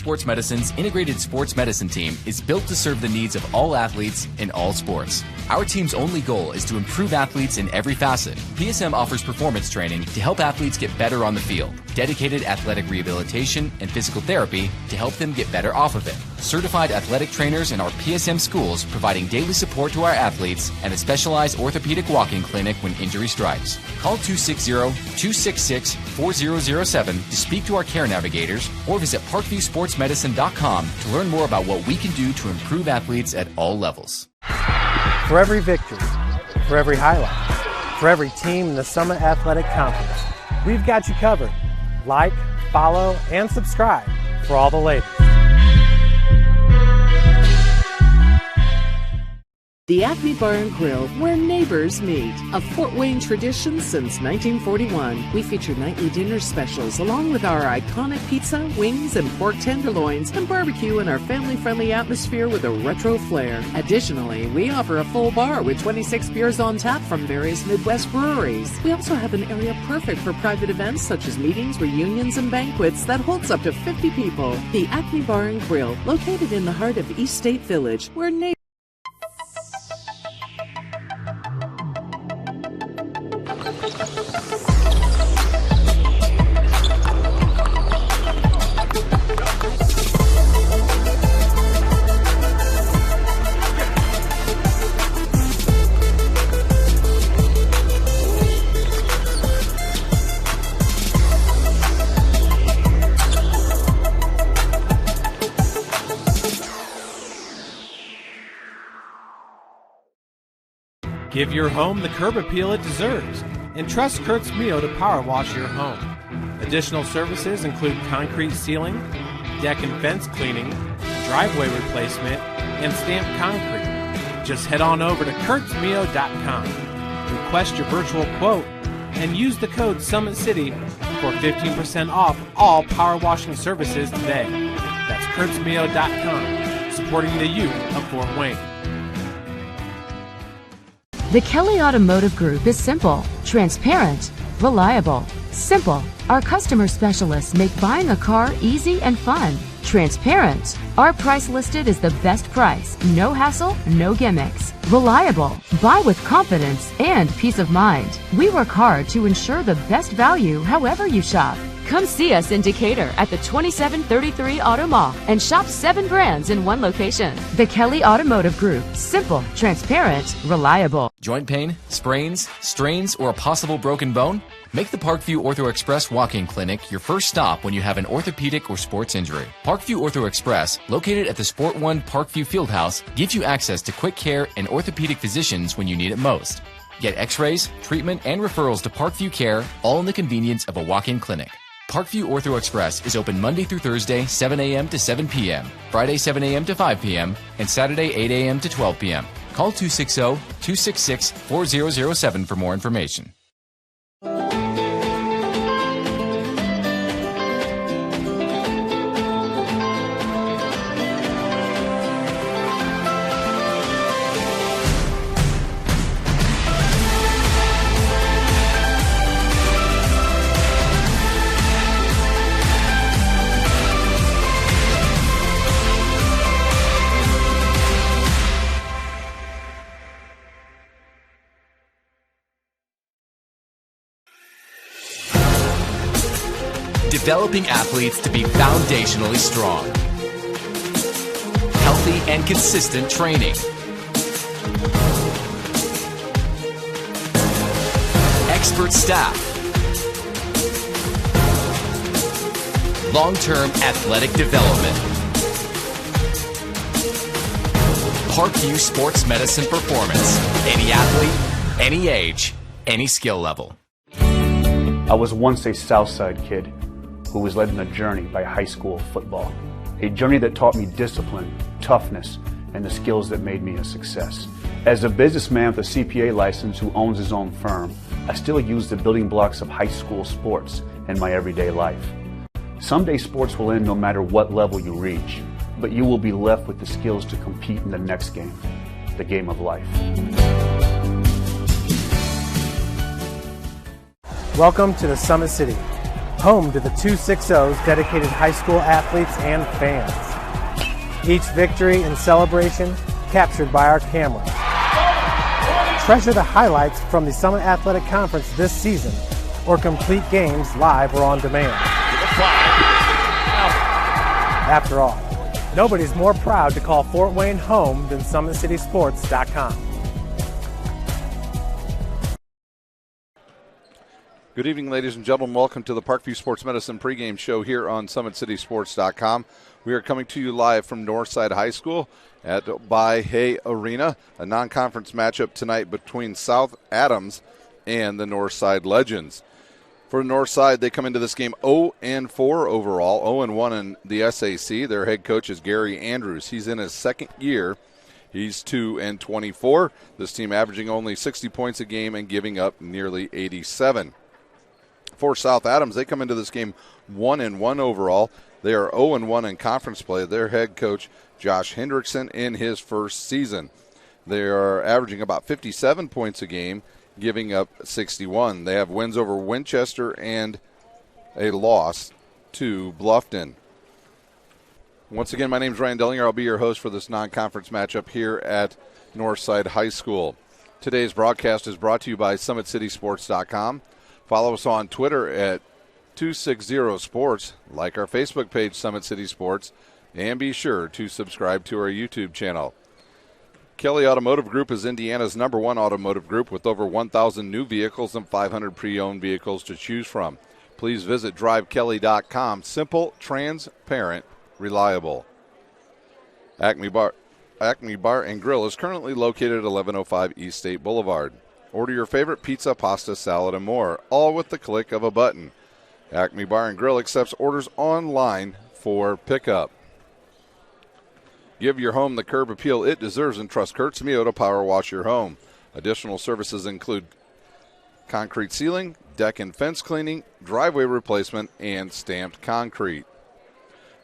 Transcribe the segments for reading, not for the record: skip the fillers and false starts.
Sports Medicine's integrated sports medicine team is built to serve the needs of all athletes in all sports. Our team's only goal is to improve athletes in every facet. PSM offers performance training to help athletes get better on the field, dedicated athletic rehabilitation and physical therapy to help them get better off of it, certified athletic trainers in our PSM schools providing daily support to our athletes, and a specialized orthopedic walk-in clinic when injury strikes. Call 260-266-4007 to speak to our care navigators or visit parkviewsportsmedicine.com to learn more about what we can do to improve athletes at all levels. For every victory, for every highlight, for every team in the Summit Athletic Conference, we've got you covered. Like, follow, and subscribe for all the latest. The Acme Bar and Grill, where neighbors meet. A Fort Wayne tradition since 1941. We feature nightly dinner specials along with our iconic pizza, wings, and pork tenderloins, and barbecue in our family-friendly atmosphere with a retro flair. Additionally, we offer a full bar with 26 beers on tap from various Midwest breweries. We also have an area perfect for private events such as meetings, reunions, and banquets that holds up to 50 people. The Acme Bar and Grill, located in the heart of East State Village, where neighbors Give your home the curb appeal it deserves and trust Kurt's Mio to power wash your home. Additional services include concrete sealing, deck and fence cleaning, driveway replacement, and stamped concrete. Just head on over to kurtzmio.com, request your virtual quote, and use the code SummitCity for 15% off all power washing services today. That's kurtzmio.com, supporting the youth of Fort Wayne. The Kelly Automotive Group is simple, transparent, reliable. Simple. Our customer specialists make buying a car easy and fun. Transparent. Our price listed is the best price. No hassle, no gimmicks. Reliable. Buy with confidence and peace of mind. We work hard to ensure the best value however you shop. Come see us in Decatur at the 2733 Auto Mall and shop 7 brands in one location. The Kelly Automotive Group. Simple, transparent, reliable. Joint pain, sprains, strains, or a possible broken bone? Make the Parkview Ortho Express walk-in clinic your first stop when you have an orthopedic or sports injury. Parkview Ortho Express, located at the Sport One Parkview Fieldhouse, gives you access to quick care and orthopedic physicians when you need it most. Get x-rays, treatment, and referrals to Parkview Care, all in the convenience of a walk-in clinic. Parkview Ortho Express is open Monday through Thursday, 7 a.m. to 7 p.m., Friday, 7 a.m. to 5 p.m., and Saturday, 8 a.m. to 12 p.m. Call 260-266-4007 for more information. Developing athletes to be foundationally strong. Healthy and consistent training. Expert staff. Long-term athletic development. Parkview Sports Medicine Performance. Any athlete, any age, any skill level. I was once a Southside kid who was led on a journey by high school football. A journey that taught me discipline, toughness, and the skills that made me a success. As a businessman with a CPA license who owns his own firm, I still use the building blocks of high school sports in my everyday life. Someday sports will end no matter what level you reach, but you will be left with the skills to compete in the next game, the game of life. Welcome to the Summit City. home to the 260's dedicated high school athletes and fans. Each victory and celebration captured by our camera. Treasure the highlights from the Summit Athletic Conference this season, or complete games live or on demand. After all, nobody's more proud to call Fort Wayne home than SummitCitySports.com. Good evening, ladies and gentlemen. Welcome to the Parkview Sports Medicine pregame show here on SummitCitySports.com. We are coming to you live from Northside High School at Mahoney Arena, a non-conference matchup tonight between South Adams and the Northside Legends. For Northside, they come into this game 0-4 overall, 0-1 in the SAC. Their head coach is Gary Andrews. He's in his second year. He's 2-24. This team averaging only 60 points a game and giving up nearly 87. For South Adams, they come into this game 1-1 overall. They are 0-1 in conference play. Their head coach, Josh Hendrickson, in his first season. They are averaging about 57 points a game, giving up 61. They have wins over Winchester and a loss to Bluffton. Once again, my name is Ryan Dellinger. I'll be your host for this non-conference matchup here at Northside High School. Today's broadcast is brought to you by SummitCitySports.com. Follow us on Twitter at 260sports, like our Facebook page, Summit City Sports, and be sure to subscribe to our YouTube channel. Kelly Automotive Group is Indiana's #1 automotive group with over 1,000 new vehicles and 500 pre-owned vehicles to choose from. Please visit drivekelly.com. Simple, transparent, reliable. Acme Bar and Grill is currently located at 1105 East State Boulevard. Order your favorite pizza, pasta, salad, and more, all with the click of a button. Acme Bar and Grill accepts orders online for pickup. Give your home the curb appeal it deserves and trust Kurtz Mio to power wash your home. Additional services include concrete ceiling, deck and fence cleaning, driveway replacement, and stamped concrete.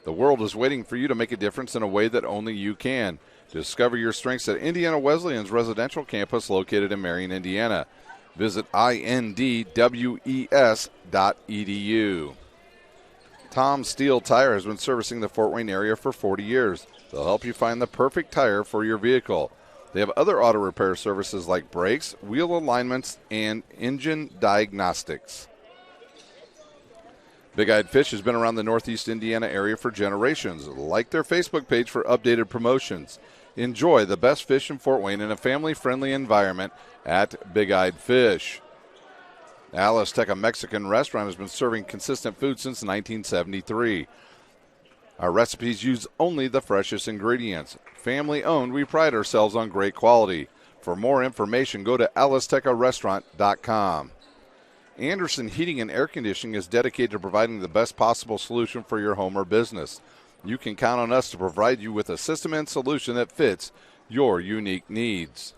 The world is waiting for you to make a difference in a way that only you can. Discover your strengths at Indiana Wesleyan's residential campus located in Marion, Indiana. Visit indwes.edu. Tom Steel Tire has been servicing the Fort Wayne area for 40 years. They'll help you find the perfect tire for your vehicle. They have other auto repair services like brakes, wheel alignments, and engine diagnostics. Big Eyed Fish has been around the Northeast Indiana area for generations. Like their Facebook page for updated promotions. Enjoy the best fish in Fort Wayne in a family-friendly environment at Big Eyed Fish. Alice Tech, a Mexican restaurant, has been serving consistent food since 1973. Our recipes use only the freshest ingredients. Family-owned, we pride ourselves on great quality. For more information, go to alicetecarestaurant.com. Anderson Heating and Air Conditioning is dedicated to providing the best possible solution for your home or business. You can count on us to provide you with a system and solution that fits your unique needs.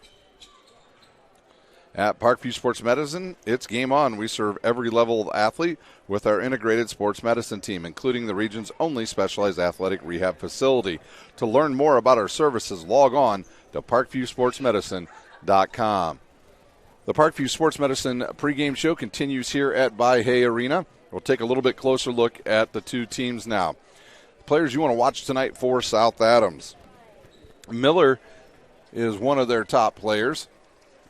At Parkview Sports Medicine, it's game on. We serve every level of athlete with our integrated sports medicine team, including the region's only specialized athletic rehab facility. To learn more about our services, log on to parkviewsportsmedicine.com. The Parkview Sports Medicine pregame show continues here at Mahoney Arena. We'll take a little bit closer look at the two teams now. Players you want to watch tonight for South Adams. Miller is one of their top players.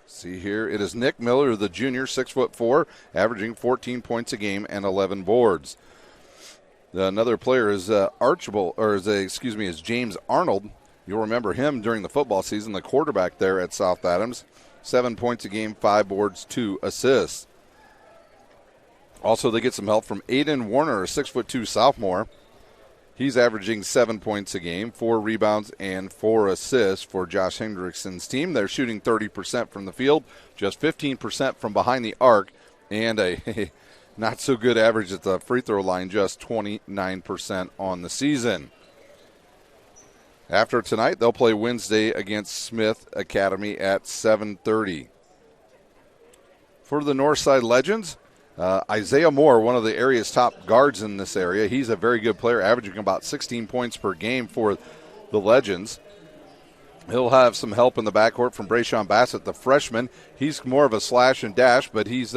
See here, it is Nick Miller, the junior, 6'4", averaging 14 points a game and 11 boards. Another player is is James Arnold. You'll remember him during the football season, the quarterback there at South Adams. 7 points a game, 5 boards, 2 assists. Also, they get some help from Aiden Warner, a 6'2" sophomore. He's averaging 7 points a game, 4 rebounds, and 4 assists for Josh Hendrickson's team. They're shooting 30% from the field, just 15% from behind the arc, and a not-so-good average at the free throw line, just 29% on the season. After tonight, they'll play Wednesday against Smith Academy at 7:30. For the Northside Legends, Isaiah Moore, one of the area's top guards in this area. He's a very good player, averaging about 16 points per game for the Legends. He'll have some help in the backcourt from Brayshawn Bassett, the freshman. He's more of a slash and dash, but he's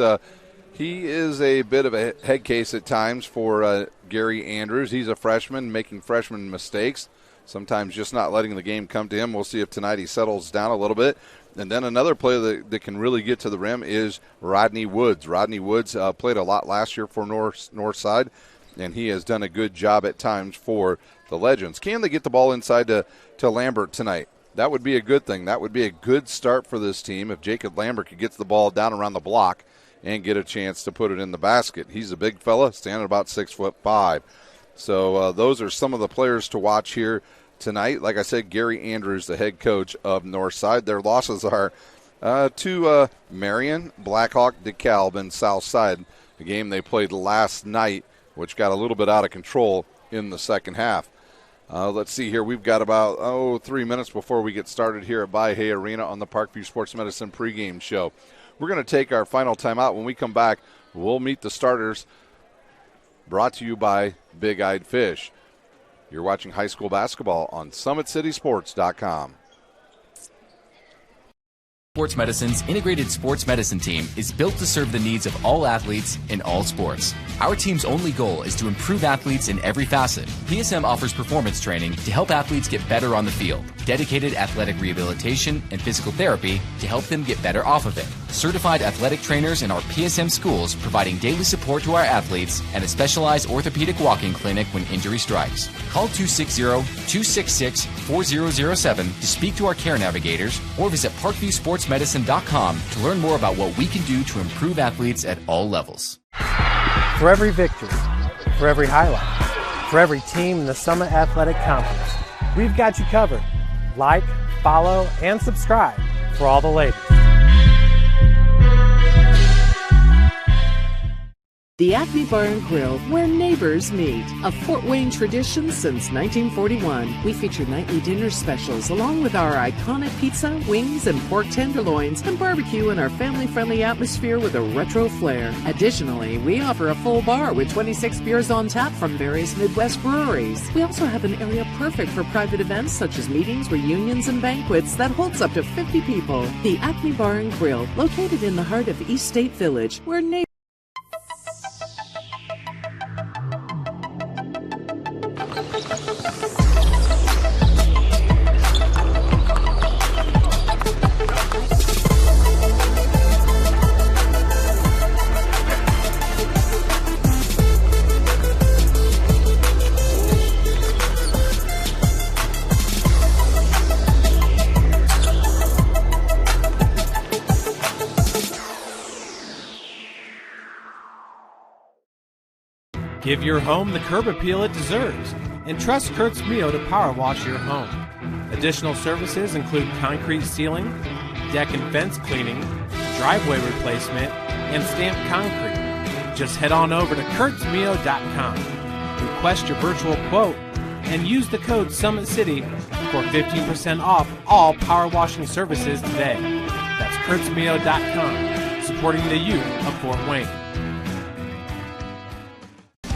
He is a bit of a head case at times for Gary Andrews. He's a freshman making freshman mistakes, sometimes just not letting the game come to him. We'll see if tonight he settles down a little bit. And then another player that can really get to the rim is Rodney Woods. Rodney Woods played a lot last year for Northside, and he has done a good job at times for the Legends. Can they get the ball inside to Lambert tonight? That would be a good thing. That would be a good start for this team if Jacob Lambert could get the ball down around the block and get a chance to put it in the basket. He's a big fella, standing about 6'5". So those are some of the players to watch here tonight. Like I said, Gary Andrews, the head coach of Northside. Their losses are to Marion, Blackhawk, DeKalb, and Southside, the game they played last night, which got a little bit out of control in the second half. Let's see here. We've got about 3 minutes before we get started here at By-Hay Arena on the Parkview Sports Medicine pregame show. We're going to take our final timeout. When we come back, we'll meet the starters, brought to you by Big Eyed Fish. You're watching high school basketball on SummitCitySports.com. Sports Medicine's integrated sports medicine team is built to serve the needs of all athletes in all sports. Our team's only goal is to improve athletes in every facet. PSM offers performance training to help athletes get better on the field, dedicated athletic rehabilitation and physical therapy to help them get better off of it, certified athletic trainers in our PSM schools providing daily support to our athletes, and a specialized orthopedic walking clinic when injury strikes. Call 260-266-4007 to speak to our care navigators or visit ParkviewSportsMedicine.com to learn more about what we can do to improve athletes at all levels. For every victory, for every highlight, for every team in the Summit Athletic Conference, we've got you covered. Like, follow, and subscribe for all the latest. The Acme Bar and Grill, where neighbors meet. A Fort Wayne tradition since 1941. We feature nightly dinner specials along with our iconic pizza, wings, and pork tenderloins, and barbecue in our family-friendly atmosphere with a retro flair. Additionally, we offer a full bar with 26 beers on tap from various Midwest breweries. We also have an area perfect for private events such as meetings, reunions, and banquets that holds up to 50 people. The Acme Bar and Grill, located in the heart of East State Village, where neighbors Give your home the curb appeal it deserves, and trust Kurt's Mio to power wash your home. Additional services include concrete sealing, deck and fence cleaning, driveway replacement, and stamped concrete. Just head on over to kurtzmio.com, request your virtual quote, and use the code SummitCity for 15% off all power washing services today. That's kurtzmio.com, supporting the youth of Fort Wayne.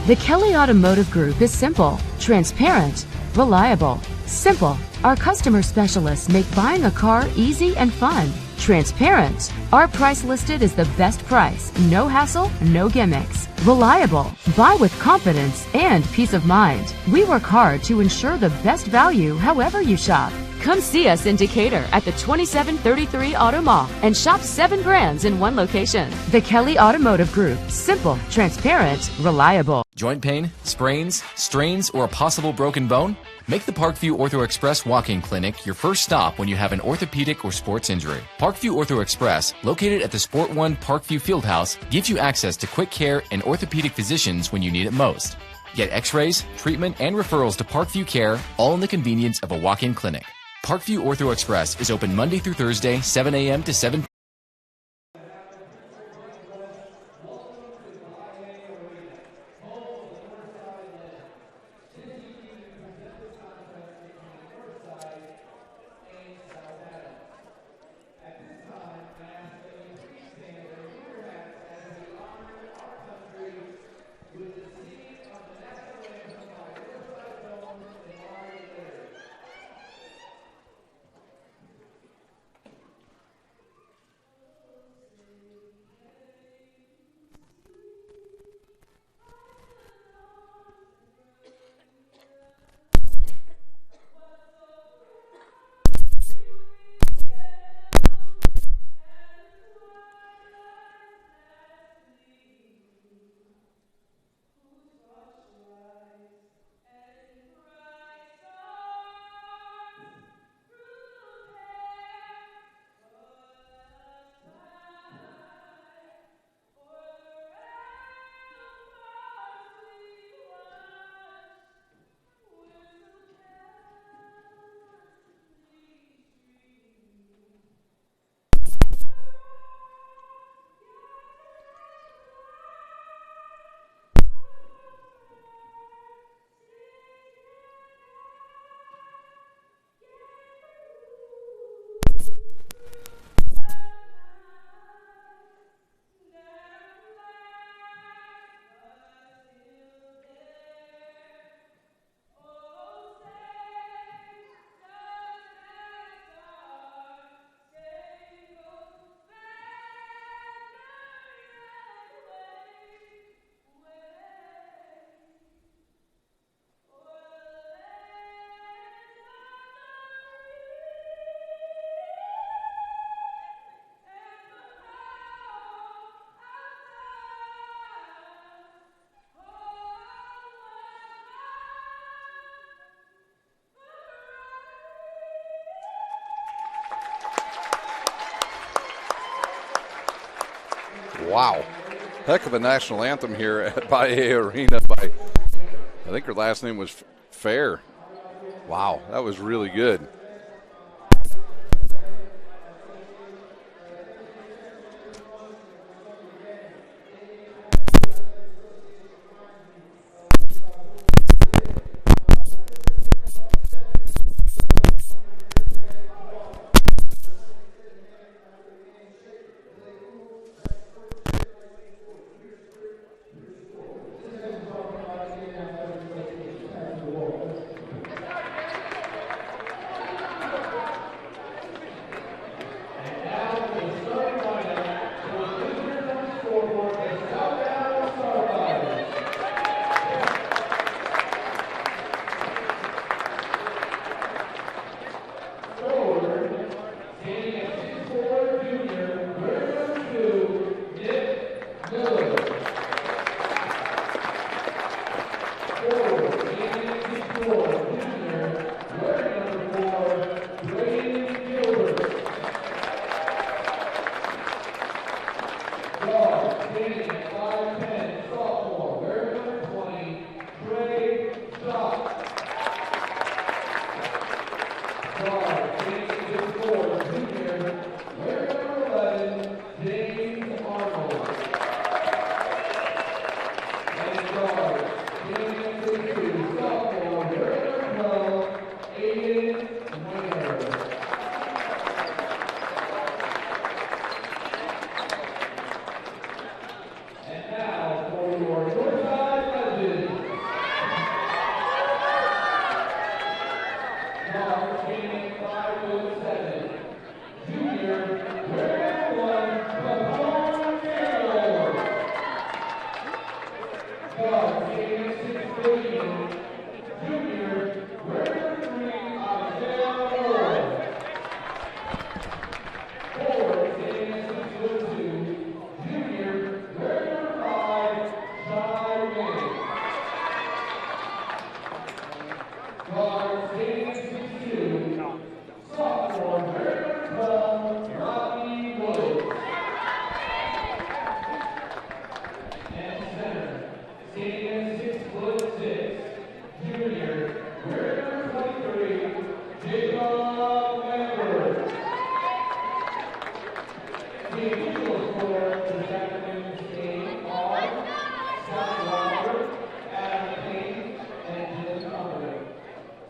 The Kelly Automotive Group is simple, transparent, reliable. Simple. Our customer specialists make buying a car easy and fun. Transparent. Our price listed is the best price. No hassle, no gimmicks. Reliable. Buy with confidence and peace of mind. We work hard to ensure the best value however you shop. Come see us in Decatur at the 2733 Auto Mall and shop 7 brands in one location. The Kelly Automotive Group. Simple, transparent, reliable. Joint pain, sprains, strains, or a possible broken bone? Make the Parkview Ortho Express walk-in clinic your first stop when you have an orthopedic or sports injury. Parkview Ortho Express, located at the Sport One Parkview Fieldhouse, gives you access to quick care and orthopedic physicians when you need it most. Get x-rays, treatment, and referrals to Parkview Care, all in the convenience of a walk-in clinic. Parkview Ortho Express is open Monday through Thursday, 7 a.m. to 7 p.m. Wow. Heck of a national anthem here at Bahia Arena by, I think her last name was Fair. Wow, that was really good.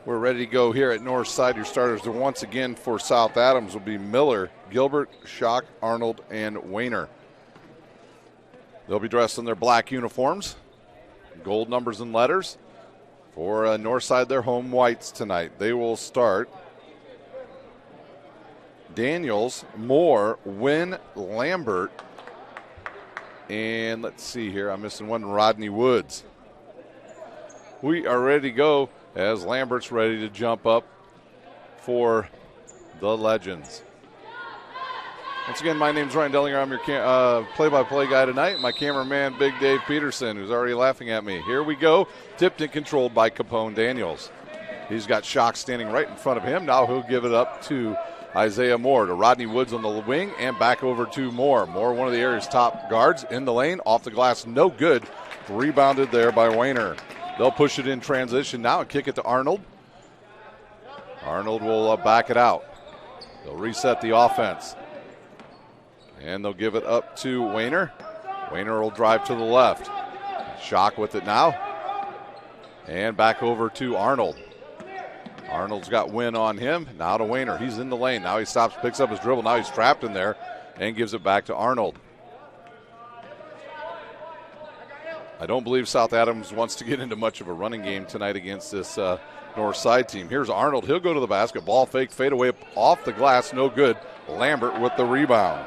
We're ready to go here at Northside. Your starters are once again for South Adams will be Miller, Gilbert, Schock, Arnold, and Wayner. They'll be dressed in their black uniforms, gold numbers and letters. For Northside, their home whites tonight. They will start Daniels, Moore, Wynn, Lambert, and let's see here, I'm missing one, Rodney Woods. We are ready to go as Lambert's ready to jump up for the Legends. Once again, my name's Ryan Dellinger. I'm your play-by-play guy tonight. My cameraman, Big Dave Peterson, who's already laughing at me. Here we go. Tipped and controlled by Capone Daniels. He's got Schock standing right in front of him. Now he'll give it up to Isaiah Moore, to Rodney Woods on the wing, and back over to Moore. Moore, one of the area's top guards, in the lane, off the glass, no good. Rebounded there by Wayner. They'll push it in transition now and kick it to Arnold. Arnold will back it out. They'll reset the offense. And they'll give it up to Wayner. Wayner will drive to the left. Schock with it now. And back over to Arnold. Arnold's got Wynn on him. Now to Wayner. He's in the lane. Now he stops, picks up his dribble. Now he's trapped in there and gives it back to Arnold. I don't believe South Adams wants to get into much of a running game tonight against this north side team. Here's Arnold. He'll go to the basket. Ball fake, fade away off the glass. No good. Lambert with the rebound.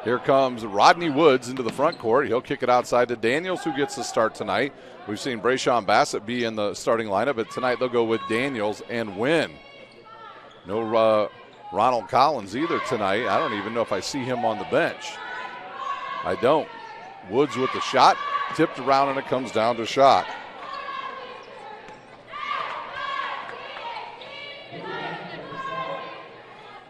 Here comes Rodney Woods into the front court. He'll kick it outside to Daniels, who gets the start tonight. We've seen Brayshawn Bassett be in the starting lineup, but tonight they'll go with Daniels and Wynn. No Ronald Collins either tonight. I don't even know if I see him on the bench. I don't. Woods with the shot, tipped around, and it comes down to Schock.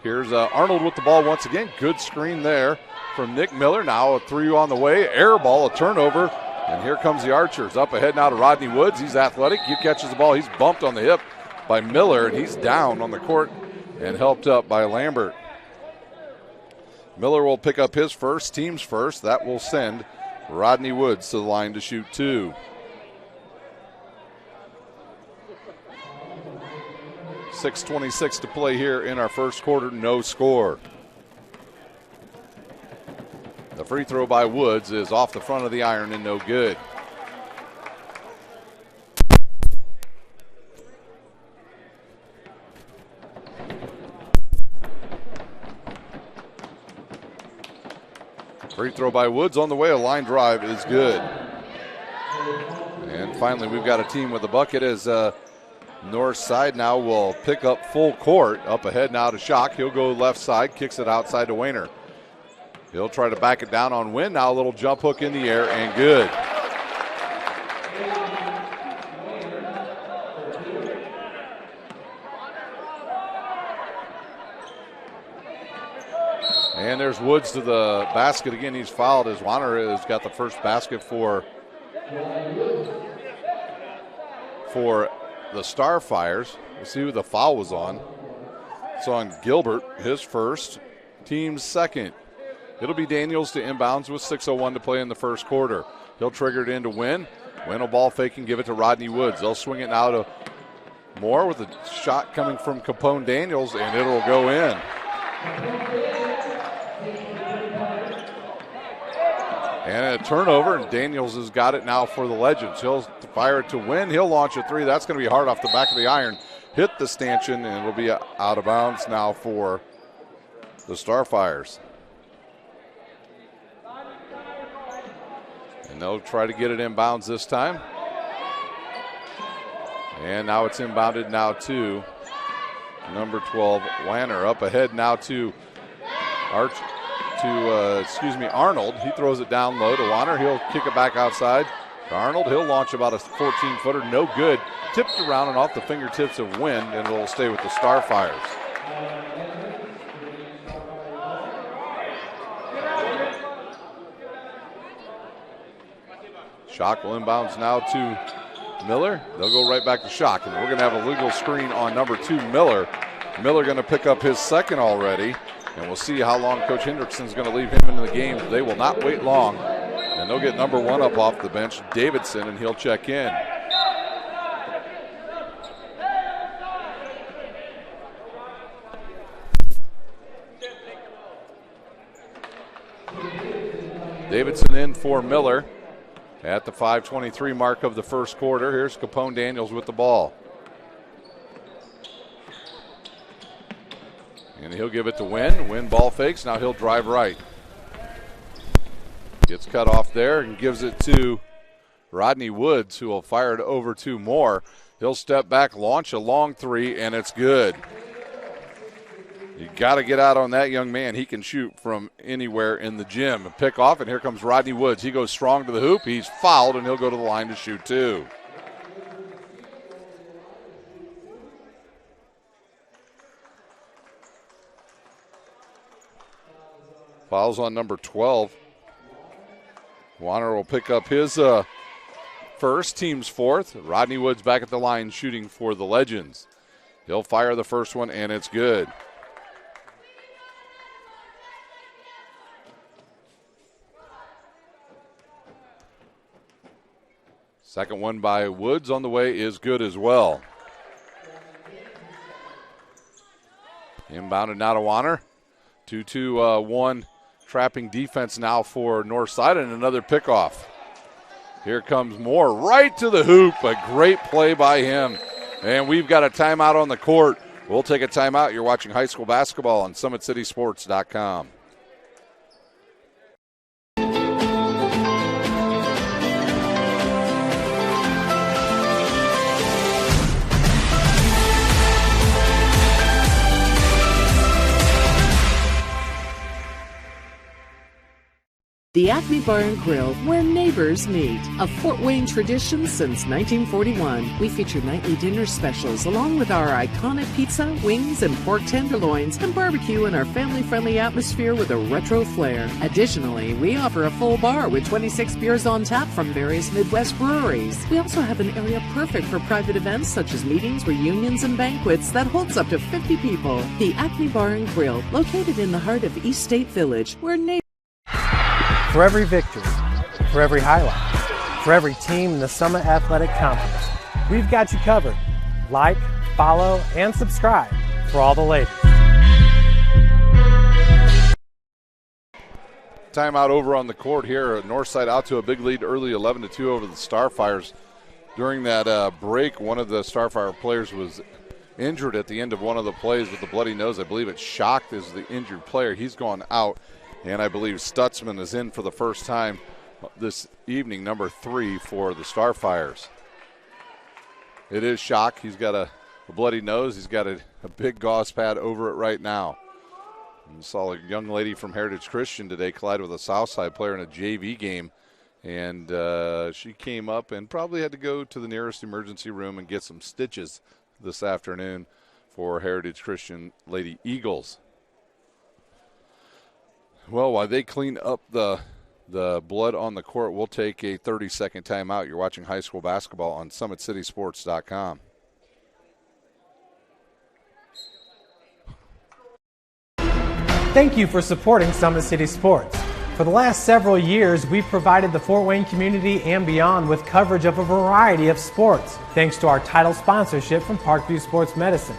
Here's Arnold with the ball once again. Good screen there from Nick Miller. Now a 3 on the way. Air ball, a turnover. And here comes the Archers. Up ahead now to Rodney Woods. He's athletic. He catches the ball. He's bumped on the hip by Miller, and he's down on the court and helped up by Lambert. Miller will pick up his first, team's first. That will send Rodney Woods to the line to shoot 2. 6:26 to play here in our first quarter, no score. The free throw by Woods is off the front of the iron and no good. Free throw by Woods on the way, a line drive is good. And finally, we've got a team with a bucket as North side now will pick up full court. Up ahead now to Schock. He'll go left side, kicks it outside to Wayner. He'll try to back it down on Wynn. Now a little jump hook in the air and good. And there's Woods to the basket again. He's fouled as Warner has got the first basket for the Starfires. We'll see who the foul was on. It's on Gilbert, his first, team's second. It'll be Daniels to inbounds with 6:01 to play in the first quarter. He'll trigger it into Wynn. Wynn will ball fake and give it to Rodney Woods. They'll swing it now to Moore with a shot coming from Capone Daniels, and it'll go in. And a turnover, and Daniels has got it now for the Legends. He'll fire it to Wynn. He'll launch a 3. That's going to be hard off the back of the iron. Hit the stanchion, and it'll be out of bounds now for the Starfires. And they'll try to get it inbounds this time. And now it's inbounded now to number 12, Wanner. Up ahead now to Arnold. He throws it down low to Wanner. He'll kick it back outside to Arnold. He'll launch about a 14-footer. No good. Tipped around and off the fingertips of Wynn, and it'll stay with the Starfires. Schock will inbounds now to Miller. They'll go right back to Schock, and we're going to have a legal screen on number 2, Miller. Miller going to pick up his second already, and we'll see how long Coach Hendrickson's going to leave him into the game. They will not wait long, and they'll get number 1 up off the bench, Davidson, and he'll check in. Davidson in for Miller at the 5:23 mark of the first quarter. Here's Capone Daniels with the ball. And he'll give it to Wynn. Wynn ball fakes. Now he'll drive right. Gets cut off there and gives it to Rodney Woods, who will fire it over to Moore. He'll step back, launch a long 3, and it's good. You got to get out on that young man. He can shoot from anywhere in the gym. A pick off, and here comes Rodney Woods. He goes strong to the hoop. He's fouled, and he'll go to the line to shoot 2. Fouls on number 12. Warner will pick up his first, team's fourth. Rodney Woods back at the line shooting for the Legends. He'll fire the first one, and it's good. Second one by Woods on the way is good as well. Inbounded now to Warner. 2-2-1 trapping defense now for Northside, and another pickoff. Here comes Moore right to the hoop. A great play by him. And we've got a timeout on the court. We'll take a timeout. You're watching high school basketball on SummitCitySports.com. The Acme Bar and Grill, where neighbors meet. A Fort Wayne tradition since 1941. We feature nightly dinner specials along with our iconic pizza, wings, and pork tenderloins, and barbecue in our family-friendly atmosphere with a retro flair. Additionally, we offer a full bar with 26 beers on tap from various Midwest breweries. We also have an area perfect for private events such as meetings, reunions, and banquets that holds up to 50 people. The Acme Bar and Grill, located in the heart of East State Village, where neighbors. For every victory, for every highlight, for every team in the Summit Athletic Conference, we've got you covered. Like, follow, and subscribe for all the latest. Timeout over on the court here. Northside out to a big lead early, 11-2 over the Starfires. During that break, one of the Starfire players was injured at the end of one of the plays with a bloody nose. I believe it's Shocked is the injured player. He's gone out. And I believe Stutzman is in for the first time this evening, number 3 for the Starfires. It is Shock. He's got a bloody nose. He's got a big gauze pad over it right now. And saw a young lady from Heritage Christian today collide with a Southside player in a JV game. And she came up and probably had to go to the nearest emergency room and get some stitches this afternoon for Heritage Christian Lady Eagles. Well, while they clean up the blood on the court, we'll take a 30-second timeout. You're watching high school basketball on SummitCitySports.com. Thank you for supporting Summit City Sports. For the last several years, we've provided the Fort Wayne community and beyond with coverage of a variety of sports, thanks to our title sponsorship from Parkview Sports Medicine.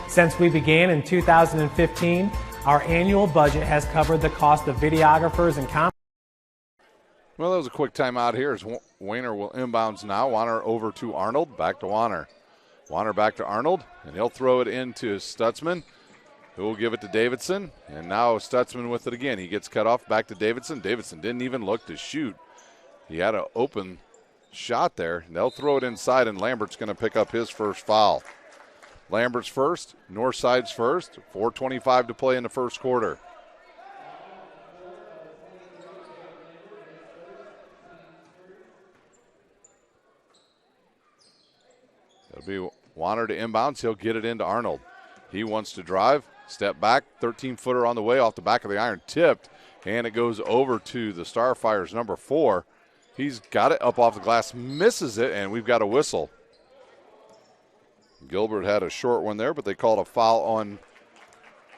Since we began in 2015, our annual budget has covered the cost of videographers and Well, that was a quick timeout here as Weiner will inbounds now. Warner over to Arnold, back to Warner. Warner back to Arnold, and he'll throw it into Stutzman, who will give it to Davidson. And now Stutzman with it again. He gets cut off, back to Davidson. Davidson didn't even look to shoot. He had an open shot there. They'll throw it inside, and Lambert's going to pick up his first foul. Lambert's first, Northside's first, 4:25 to play in the first quarter. It'll be Warner to inbounds. He'll get it into Arnold. He wants to drive, step back, 13-footer on the way off the back of the iron, tipped, and it goes over to the Starfires, number 4. He's got it up off the glass, misses it, and we've got a whistle. Gilbert had a short one there, but they called a foul on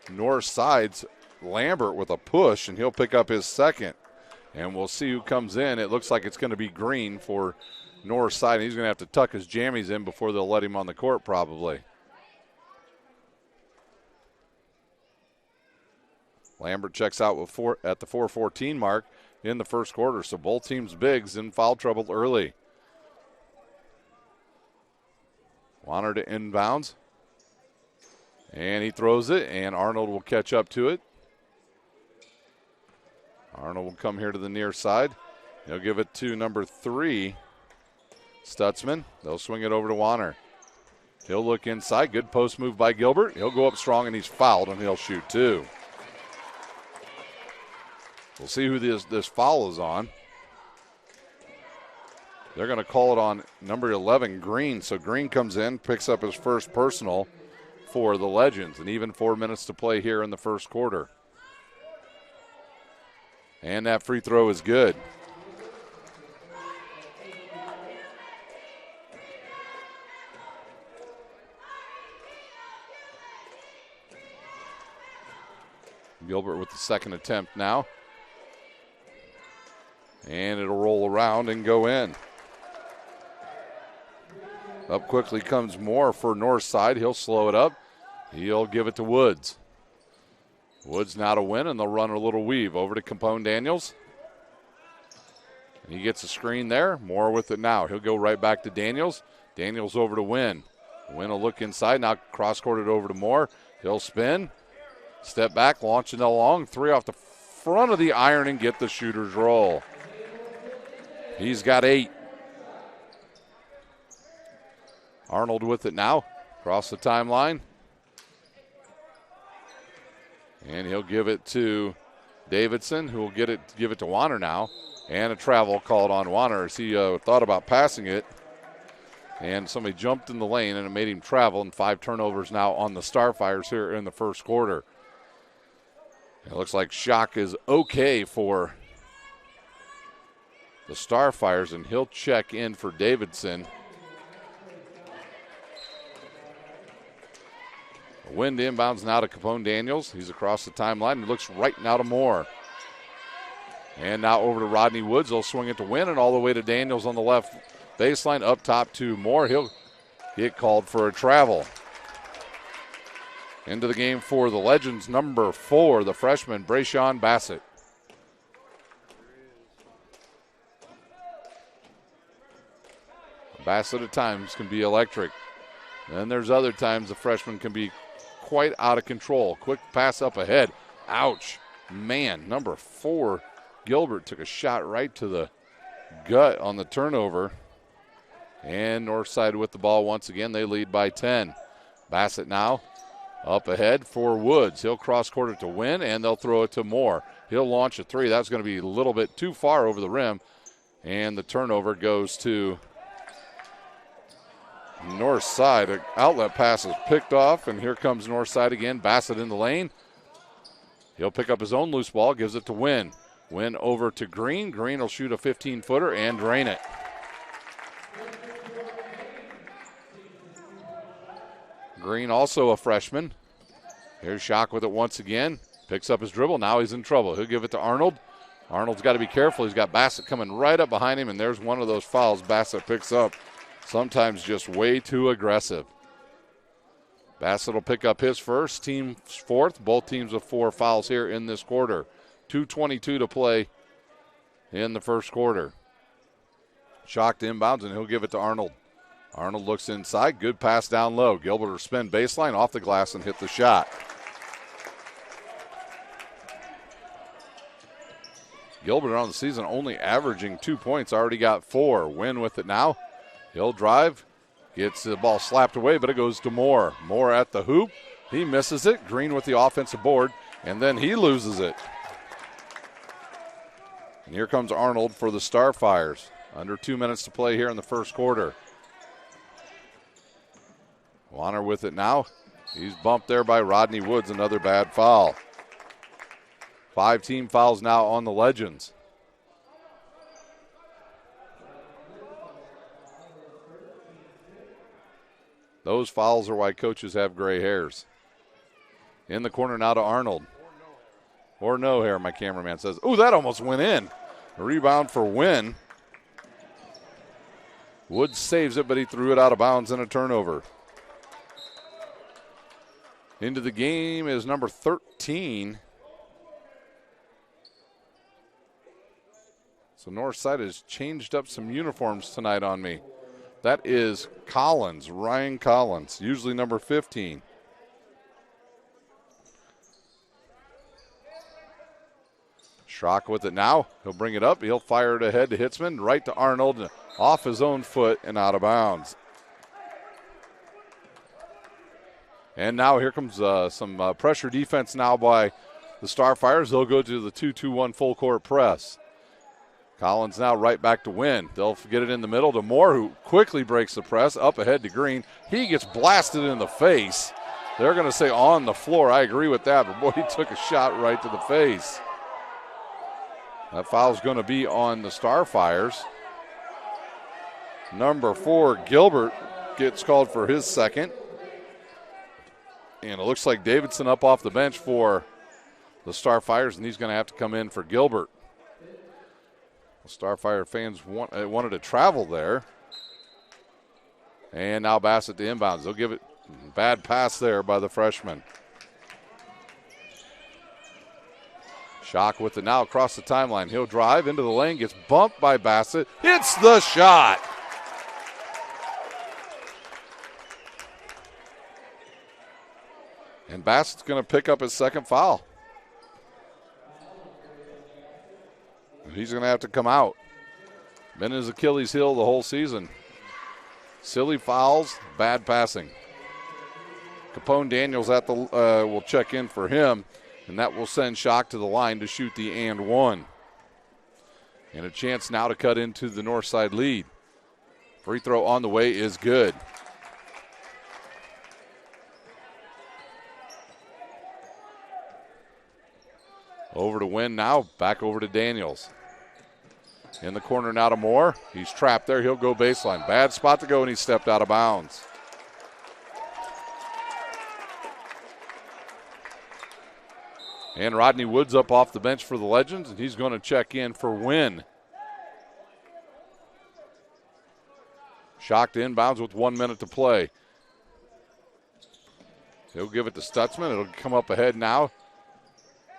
Northside's Lambert with a push, and he'll pick up his second. And we'll see who comes in. It looks like it's going to be Green for Northside, and he's going to have to tuck his jammies in before they'll let him on the court probably. Lambert checks out with at the 4:14 mark in the first quarter, so both teams' bigs in foul trouble early. Warner to inbounds. And he throws it, and Arnold will catch up to it. Arnold will come here to the near side. He'll give it to number 3, Stutzman. They'll swing it over to Warner. He'll look inside. Good post move by Gilbert. He'll go up strong, and he's fouled, and he'll shoot 2. We'll see who this foul is on. They're going to call it on number 11, Green. So Green comes in, picks up his first personal for the Legends, and even 4 minutes to play here in the first quarter. And that free throw is good. Gilbert with the second attempt now. And it'll roll around and go in. Up quickly comes Moore for Northside. He'll slow it up. He'll give it to Woods. Woods now to win, and they'll run a little weave over to Capone Daniels. And he gets a screen there. Moore with it now. He'll go right back to Daniels. Daniels over to Wynn. Wynn will look inside. Now cross-court it over to Moore. He'll spin. Step back, launching along. 3 off the front of the iron and get the shooter's roll. He's got 8. Arnold with it now. Across the timeline. And he'll give it to Davidson, who will give it to Warner now. And a travel called on Warner as he thought about passing it. And somebody jumped in the lane and it made him travel. And 5 turnovers now on the Starfires here in the first quarter. It looks like shock is okay for the Starfires, and he'll check in for Davidson. Wind inbounds now to Capone Daniels. He's across the timeline. He looks right now to Moore. And now over to Rodney Woods. They'll swing it to Win and all the way to Daniels on the left baseline. Up top to Moore. He'll get called for a travel. Into the game for the Legends, number 4, the freshman, Brayshawn Bassett. Bassett at times can be electric. Then there's other times the freshman can be quite out of control. Quick pass up ahead. Ouch. Man, number 4, Gilbert took a shot right to the gut on the turnover. And Northside with the ball once again. They lead by 10. Bassett now up ahead for Woods. He'll cross court it to Win, and they'll throw it to Moore. He'll launch a 3. That's going to be a little bit too far over the rim. And the turnover goes to Northside. An outlet pass is picked off, and here comes Northside again. Bassett in the lane. He'll pick up his own loose ball, gives it to Win. Win over to Green. Green will shoot a 15-footer and drain it. Green also a freshman. Here's Schock with it once again. Picks up his dribble. Now he's in trouble. He'll give it to Arnold. Arnold's got to be careful. He's got Bassett coming right up behind him, and there's one of those fouls Bassett picks up. Sometimes just way too aggressive. Bassett will pick up his first, team's 4th. Both teams with 4 fouls here in this quarter. 2:22 to play in the first quarter. Schock to inbounds, and he'll give it to Arnold. Arnold looks inside. Good pass down low. Gilbert will spin baseline off the glass and hit the shot. Gilbert on the season only averaging 2 points. Already got 4. Win with it now. He'll drive. Gets the ball slapped away, but it goes to Moore. Moore at the hoop. He misses it. Green with the offensive board, and then he loses it. And here comes Arnold for the Starfires. Under 2 minutes to play here in the first quarter. Warner with it now. He's bumped there by Rodney Woods, another bad foul. 5 team fouls now on the Legends. Those fouls are why coaches have gray hairs. In the corner now to Arnold. Or no hair, my cameraman says. Ooh, that almost went in. A rebound for Win. Woods saves it, but he threw it out of bounds and a turnover. Into the game is number 13. So Northside has changed up some uniforms tonight on me. That is Collins, Ryan Collins, usually number 15. Schrock with it now. He'll bring it up. He'll fire it ahead to Hitzman, right to Arnold, off his own foot and out of bounds. And now here comes some pressure defense now by the Starfires. They'll go to the 2-2-1 full court press. Collins now right back to Win. They'll get it in the middle to Moore, who quickly breaks the press. Up ahead to Green. He gets blasted in the face. They're going to say on the floor. I agree with that, but boy, he took a shot right to the face. That foul's going to be on the Starfires. Number 4, Gilbert, gets called for his second. And it looks like Davidson up off the bench for the Starfires, and he's going to have to come in for Gilbert. The Starfire fans wanted to travel there. And now Bassett to inbounds. They'll give it bad pass there by the freshman. Schock with it now across the timeline. He'll drive into the lane, gets bumped by Bassett, hits the shot. And Bassett's going to pick up his second foul. He's going to have to come out. Been his Achilles heel the whole season. Silly fouls, bad passing. Capone Daniels at the will check in for him. And that will send Schock to the line to shoot the and one. And a chance now to cut into the north side lead. Free throw on the way is good. Over to Wynn now, back over to Daniels. In the corner now to Moore. He's trapped there, he'll go baseline. Bad spot to go, and he stepped out of bounds. And Rodney Woods up off the bench for the Legends, and he's going to check in for Wynn. Schock to inbounds with 1 minute to play. He'll give it to Stutzman. It'll come up ahead now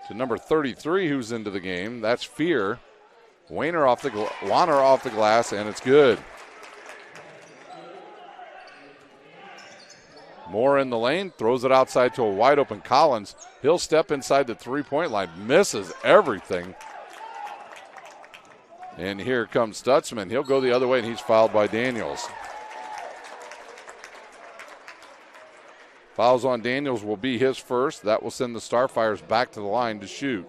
to number 33, who's into the game. That's Fear. Warner off the glass, and it's good. Moore in the lane, throws it outside to a wide open Collins. He'll step inside the three-point line, misses everything. And here comes Stutzman. He'll go the other way, and he's fouled by Daniels. Fouls on Daniels will be his first. That will send the Starfires back to the line to shoot.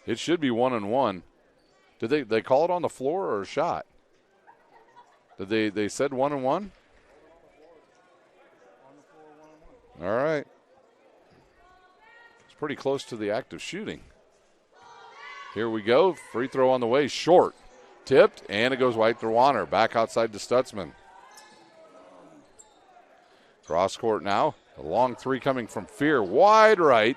It should be 1-1. Did they call it on the floor or a shot? Did they said 1-1? All right. It's pretty close to the act of shooting. Here we go. Free throw on the way. Short. Tipped, and it goes right through Warner. Back outside to Stutzman. Cross court now. A long three coming from Fear. Wide right.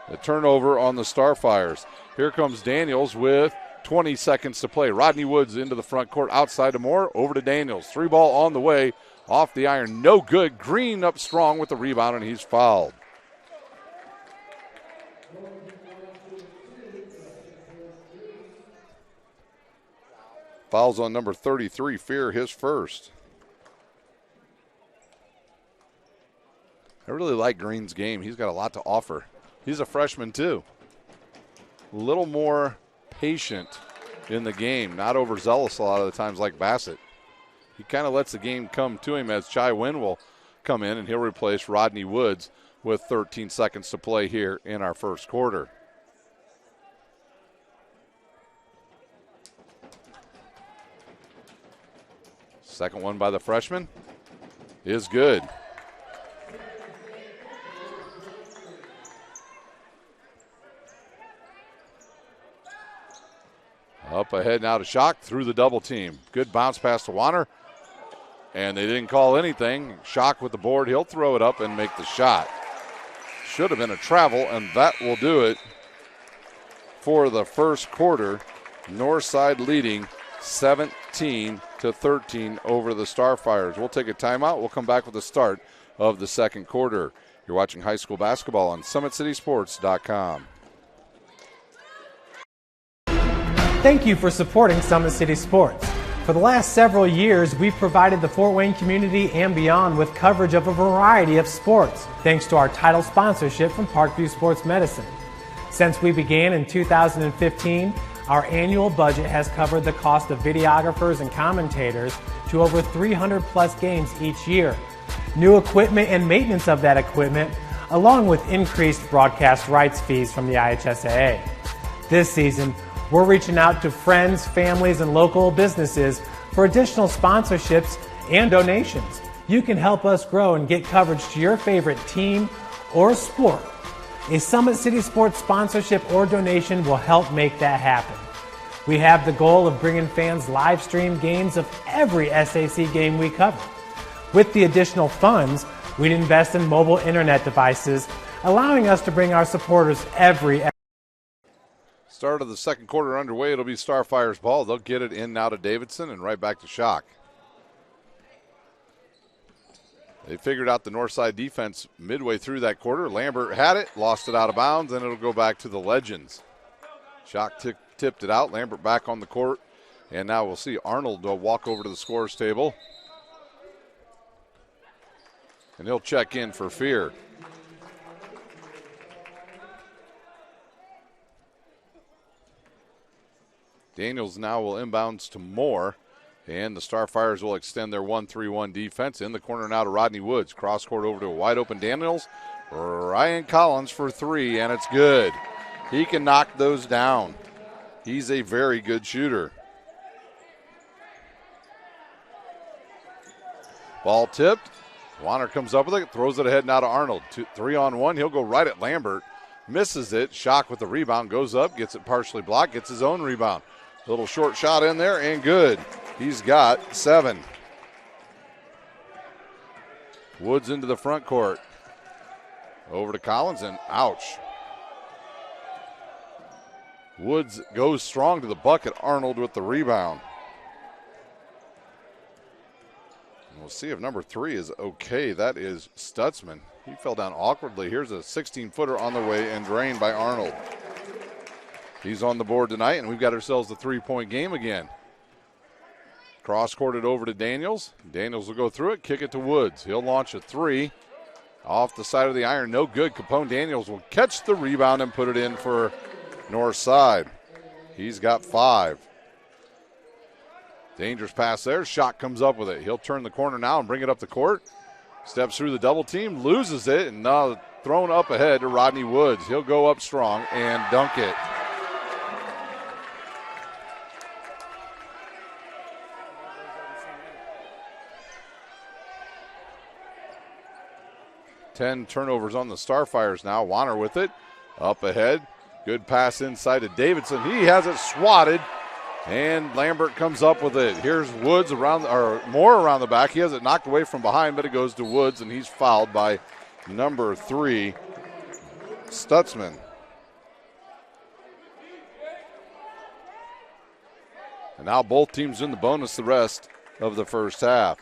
A turnover on the Starfires. Here comes Daniels with 20 seconds to play. Rodney Woods into the front court, outside to Moore, over to Daniels. Three ball on the way, off the iron, no good. Green up strong with the rebound, and he's fouled. Fouls on number 33, Fear, his first. I really like Green's game. He's got a lot to offer. He's a freshman, too. A little more patient in the game, not overzealous a lot of the times like Bassett. He kind of lets the game come to him as Chai Wynn will come in, and he'll replace Rodney Woods with 13 seconds to play here in our first quarter. Second one by the freshman is good. Up ahead now to Schock through the double team. Good bounce pass to Warner. And they didn't call anything. Schock with the board. He'll throw it up and make the shot. Should have been a travel, and that will do it for the first quarter. Northside leading 17-13 over the Starfires. We'll take a timeout. We'll come back with the start of the second quarter. You're watching high school basketball on SummitCitySports.com. Thank you for supporting Summit City Sports. For the last several years, we've provided the Fort Wayne community and beyond with coverage of a variety of sports, thanks to our title sponsorship from Parkview Sports Medicine. Since we began in 2015, our annual budget has covered the cost of videographers and commentators to over 300 plus games each year. New equipment and maintenance of that equipment, along with increased broadcast rights fees from the IHSAA. This season, we're reaching out to friends, families, and local businesses for additional sponsorships and donations. You can help us grow and get coverage to your favorite team or sport. A Summit City Sports sponsorship or donation will help make that happen. We have the goal of bringing fans live stream games of every SAC game we cover. With the additional funds, we'd invest in mobile internet devices, allowing us to bring our supporters every Start of the second quarter underway. It'll be Starfire's ball. They'll get it in now to Davidson and right back to Schock. They figured out the north side defense midway through that quarter. Lambert had it, lost it out of bounds, and it'll go back to the Legends. Schock tipped it out. Lambert back on the court. And now we'll see Arnold walk over to the scorer's table. And he'll check in for Fear. Daniels now will inbounds to Moore. And the Starfires will extend their 1-3-1 defense in the corner now to Rodney Woods. Cross court over to a wide open Daniels. Ryan Collins for three, and it's good. He can knock those down. He's a very good shooter. Ball tipped. Warner comes up with it, throws it ahead now to Arnold. 3-on-1. He'll go right at Lambert. Misses it. Schock with the rebound. Goes up, gets it partially blocked, gets his own rebound. Little short shot in there, and good. He's got 7. Woods into the front court. Over to Collins, and ouch. Woods goes strong to the bucket. Arnold with the rebound. We'll see if number 3 is okay. That is Stutzman. He fell down awkwardly. Here's a 16-footer on the way and drained by Arnold. He's on the board tonight, and we've got ourselves a 3-point game again. Cross-courted over to Daniels. Daniels will go through it, kick it to Woods. He'll launch a 3 off the side of the iron. No good. Capone Daniels will catch the rebound and put it in for North Side. He's got 5. Dangerous pass there. Schock comes up with it. He'll turn the corner now and bring it up the court. Steps through the double team, loses it, and now thrown up ahead to Rodney Woods. He'll go up strong and dunk it. Ten turnovers on the Starfires now. Warner with it. Up ahead. Good pass inside to Davidson. He has it swatted. And Lambert comes up with it. Here's Woods more around the back. He has it knocked away from behind, but it goes to Woods, and he's fouled by number 3, Stutzman. And now both teams in the bonus the rest of the first half.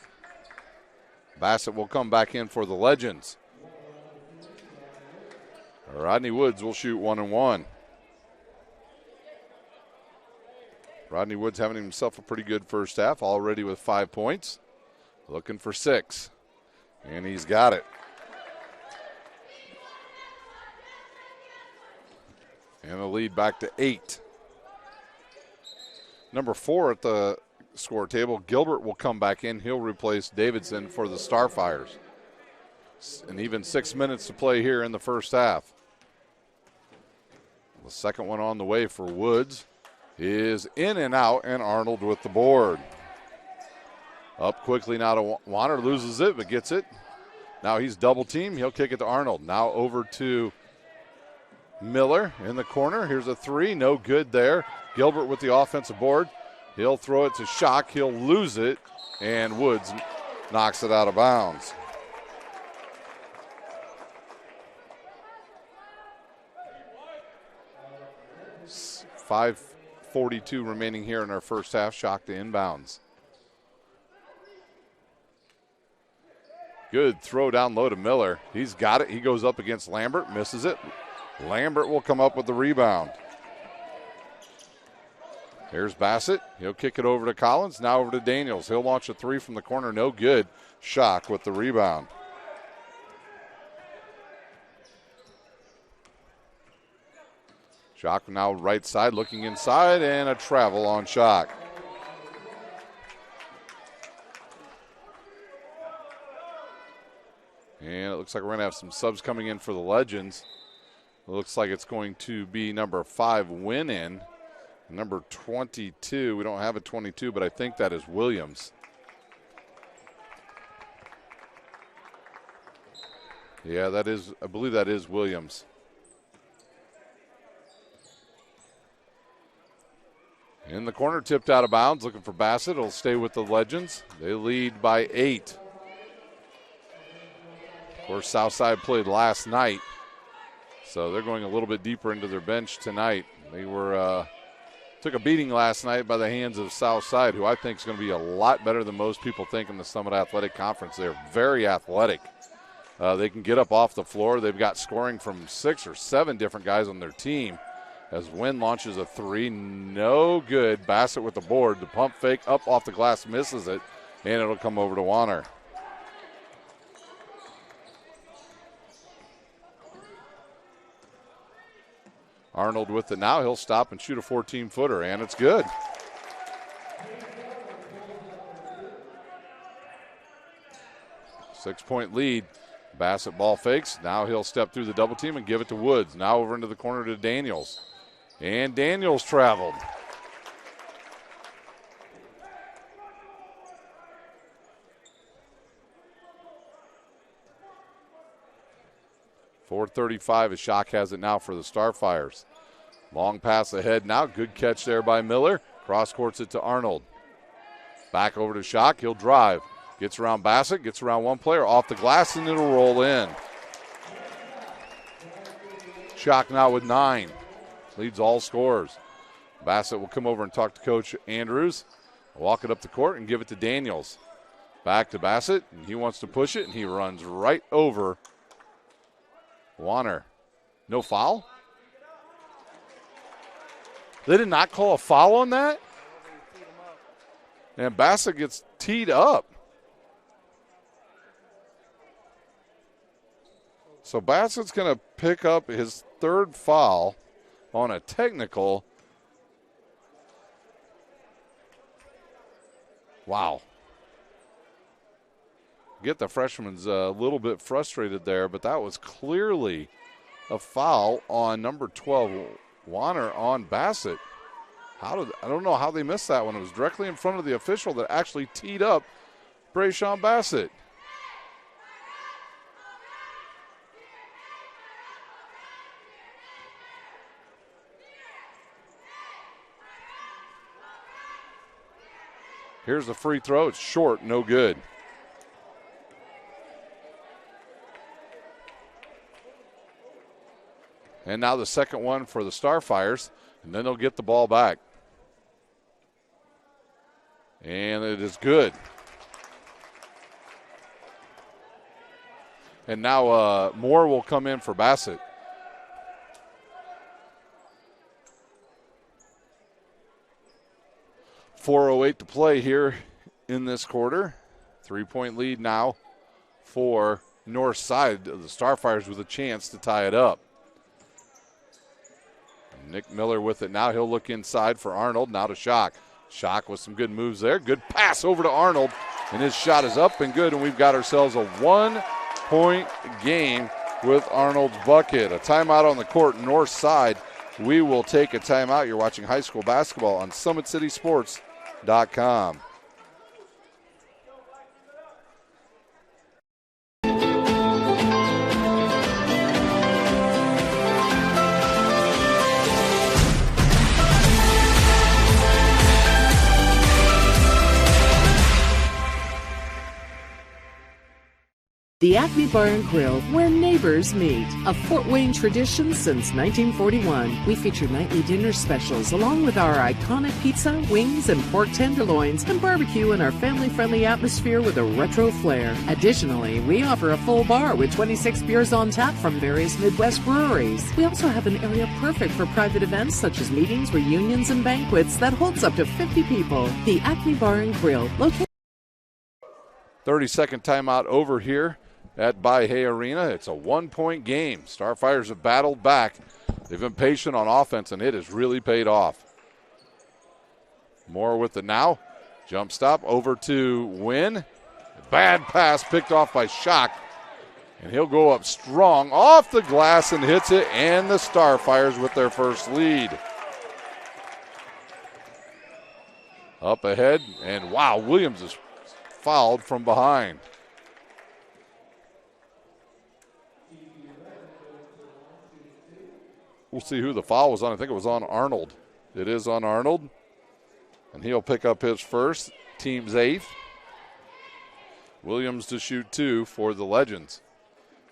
Bassett will come back in for the Legends. Rodney Woods will shoot 1-1. Rodney Woods having himself a pretty good first half, already with 5 points. Looking for 6. And he's got it. And the lead back to 8. Number 4 at the score table, Gilbert will come back in. He'll replace Davidson for the Starfires. And even 6 minutes to play here in the first half. The second one on the way for Woods is in and out, and Arnold with the board. Up quickly now to Warner, loses it, but gets it. Now he's double teamed. He'll kick it to Arnold. Now over to Miller in the corner. Here's a 3, no good there. Gilbert with the offensive board. He'll throw it to Schock. He'll lose it, and Woods knocks it out of bounds. .5:42 remaining here in our first half. Schock to inbounds. Good throw down low to Miller. He's got it. He goes up against Lambert, misses it. Lambert will come up with the rebound. Here's Bassett. He'll kick it over to Collins. Now over to Daniels. He'll launch a 3 from the corner. No good. Schock with the rebound. Schock now right side, looking inside, and a travel on Schock. And it looks like we're going to have some subs coming in for the Legends. It looks like it's going to be number 5, Win in. Number 22, we don't have a 22, but I think that is Williams. Yeah, that is, I believe that is Williams. In the corner, tipped out of bounds, looking for Bassett. It'll stay with the Legends. They lead by 8. Of course, Southside played last night, so they're going a little bit deeper into their bench tonight. They were took a beating last night by the hands of Southside, who I think is going to be a lot better than most people think in the Summit Athletic Conference. They're very athletic. They can get up off the floor. They've got scoring from 6 or 7 different guys on their team. As Wynn launches a 3, no good. Bassett with the board. The pump fake up off the glass, misses it, and it'll come over to Warner. Arnold with it now. He'll stop and shoot a 14-footer, and it's good. 6-point lead. Bassett ball fakes. Now he'll step through the double team and give it to Woods. Now over into the corner to Daniels. And Daniels traveled. .435 as Shock has it now for the Starfires. Long pass ahead now. Good catch there by Miller. Cross courts it to Arnold. Back over to Shock. He'll drive. Gets around Bassett. Gets around one player. Off the glass and it'll roll in. Shock now with 9. Leads all scorers. Bassett will come over and talk to Coach Andrews. Walk it up the court and give it to Daniels. Back to Bassett. And he wants to push it and he runs right over Warner. No foul? They did not call a foul on that? And Bassett gets teed up. So Bassett's going to pick up his 3rd foul on a technical. Wow. Get the freshman's a little bit frustrated there, but that was clearly a foul on number 12, Warner, on Bassett. I don't know how they missed that one. It was directly in front of the official that actually teed up Brayshawn Bassett. Here's the free throw. It's short, no good. And now the second one for the Starfires, and then they'll get the ball back. And it is good. And now Moore will come in for Bassett. .408 to play here in this quarter. 3-point lead now for North Side. The Starfires with a chance to tie it up. Nick Miller with it now. He'll look inside for Arnold. Now to Shock. Shock with some good moves there. Good pass over to Arnold. And his shot is up and good. And we've got ourselves a 1-point game with Arnold's bucket. A timeout on the court, North Side. We will take a timeout. You're watching high school basketball on SummitCitySports.com. The Acme Bar and Grill, where neighbors meet. A Fort Wayne tradition since 1941. We feature nightly dinner specials along with our iconic pizza, wings, and pork tenderloins, and barbecue in our family-friendly atmosphere with a retro flair. Additionally, we offer a full bar with 26 beers on tap from various Midwest breweries. We also have an area perfect for private events such as meetings, reunions, and banquets that holds up to 50 people. The Acme Bar and Grill, located 30-second timeout over here at By-Hay Arena. It's a 1-point game. Starfires have battled back. They've been patient on offense, and it has really paid off. Moore with it now. Jump stop over to Wynn. Bad pass picked off by Shock. And he'll go up strong off the glass and hits it, and the Starfires with their first lead. Up ahead, and wow, Williams is fouled from behind. We'll see who the foul was on. I think it was on Arnold. It is on Arnold. And he'll pick up his first, team's 8th. Williams to shoot 2 for the Legends.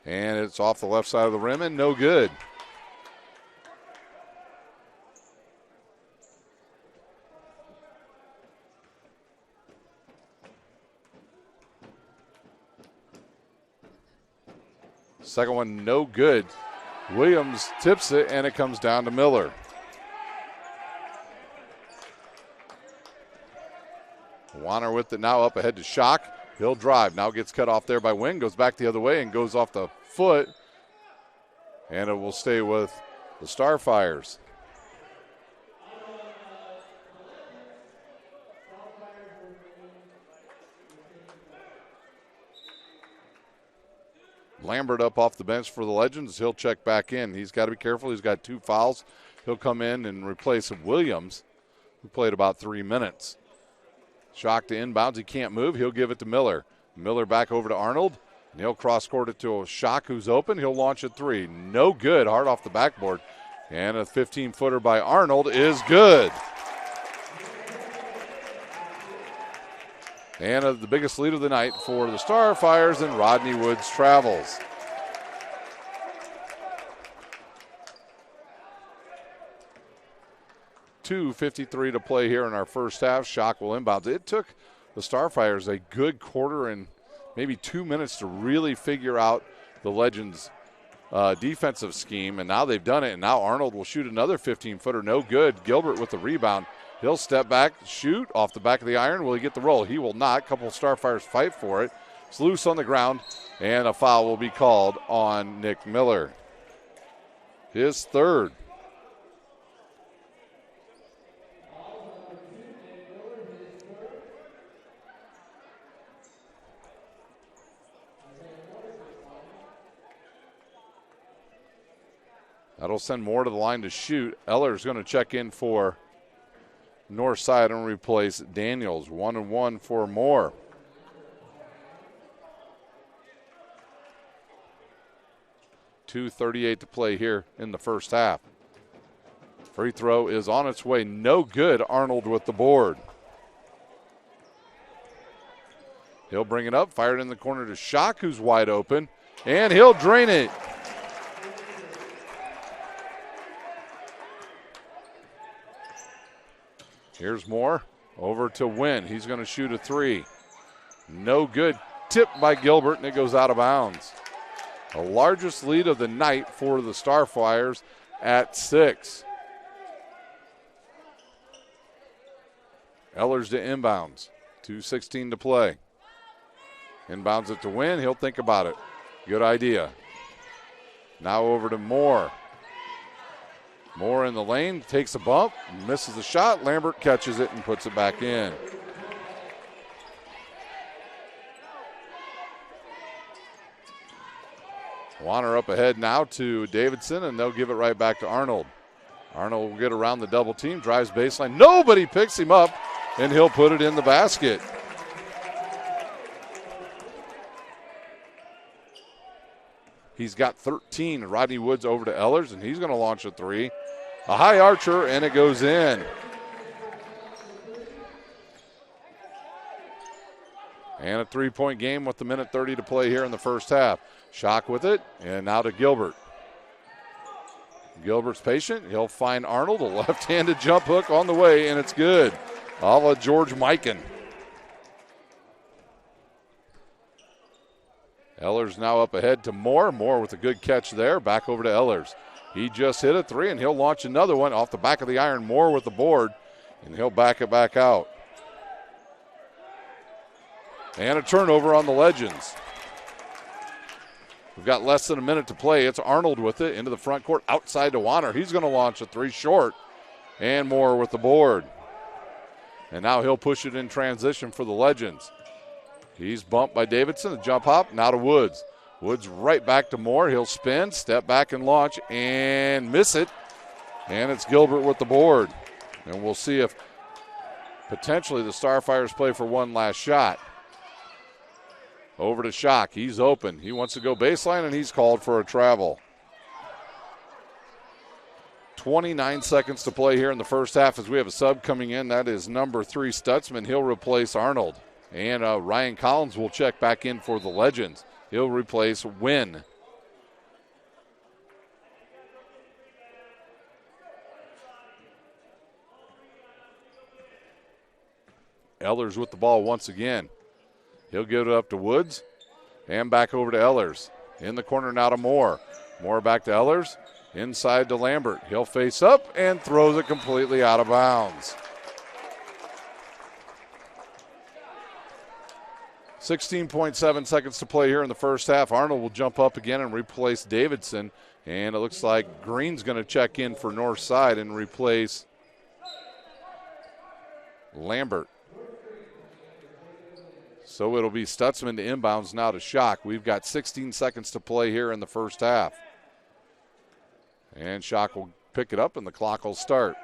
And it's off the left side of the rim and no good. Second one, no good. Williams tips it, and it comes down to Miller. Warner with it now up ahead to Shock. He'll drive. Now gets cut off there by Wynn. Goes back the other way and goes off the foot. And it will stay with the Starfires. Lambert up off the bench for the Legends. He'll check back in. He's got to be careful. He's got 2 fouls. He'll come in and replace Williams, who played about 3 minutes. Shock to inbounds. He can't move. He'll give it to Miller. Miller back over to Arnold. And he'll cross-court it to Shock, who's open. He'll launch a 3. No good. Hard off the backboard. And a 15-footer by Arnold is good. And the biggest lead of the night for the Starfires, and Rodney Woods travels. .253 to play here in our first half. Shock will inbound. It took the Starfires a good quarter and maybe 2 minutes to really figure out the Legends' defensive scheme, and now they've done it, and now Arnold will shoot another 15-footer. No good. Gilbert with the rebound. He'll step back, shoot off the back of the iron. Will he get the roll? He will not. A couple of Starfires fight for it. It's loose on the ground, and a foul will be called on Nick Miller. His third. That'll send Moore to the line to shoot. Eller's going to check in for North Side and replace Daniels. 1-1 for Moore. .238 to play here in the first half. Free throw is on its way. No good. Arnold with the board. He'll bring it up. Fired in the corner to Shock, who's wide open. And he'll drain it. Here's Moore over to Wynn. He's going to shoot a 3. No good. Tipped by Gilbert, and it goes out of bounds. The largest lead of the night for the Starfires at 6. Ellers to inbounds. 2:16 to play. Inbounds it to Wynn. He'll think about it. Good idea. Now over to Moore. Moore in the lane, takes a bump, misses the shot. Lambert catches it and puts it back in. Warner up ahead now to Davidson, and they'll give it right back to Arnold. Arnold will get around the double team, drives baseline. Nobody picks him up, and he'll put it in the basket. He's got 13. Rodney Woods over to Ellers, and he's going to launch a 3. A high archer, and it goes in. And a 3-point game with the 1:30 to play here in the first half. Shock with it, and now to Gilbert. Gilbert's patient. He'll find Arnold. A left-handed jump hook on the way, and it's good. A la George Mikan. Ellers now up ahead to Moore. Moore with a good catch there. Back over to Ellers. He just hit a 3, and he'll launch another one off the back of the iron. Moore with the board, and he'll back it back out. And a turnover on the Legends. We've got less than a minute to play. It's Arnold with it into the front court, outside to Warner. He's going to launch a 3 short, and Moore with the board. And now he'll push it in transition for the Legends. He's bumped by Davidson, the jump hop, now to Woods. Woods right back to Moore. He'll spin, step back and launch, and miss it. And it's Gilbert with the board. And we'll see if potentially the Starfires play for one last shot. Over to Shock. He's open. He wants to go baseline, and he's called for a travel. 29 seconds to play here in the first half as we have a sub coming in. That is number 3, Stutzman. He'll replace Arnold. And Ryan Collins will check back in for the Legends. He'll replace Wynn. Ellers with the ball once again. He'll give it up to Woods and back over to Ellers. In the corner now to Moore. Moore back to Ellers. Inside to Lambert. He'll face up and throws it completely out of bounds. 16.7 seconds to play here in the first half. Arnold will jump up again and replace Davidson. And it looks like Green's going to check in for North Side and replace Lambert. So it'll be Stutzman to inbounds now to Schock. We've got 16 seconds to play here in the first half. And Schock will pick it up and the clock will start.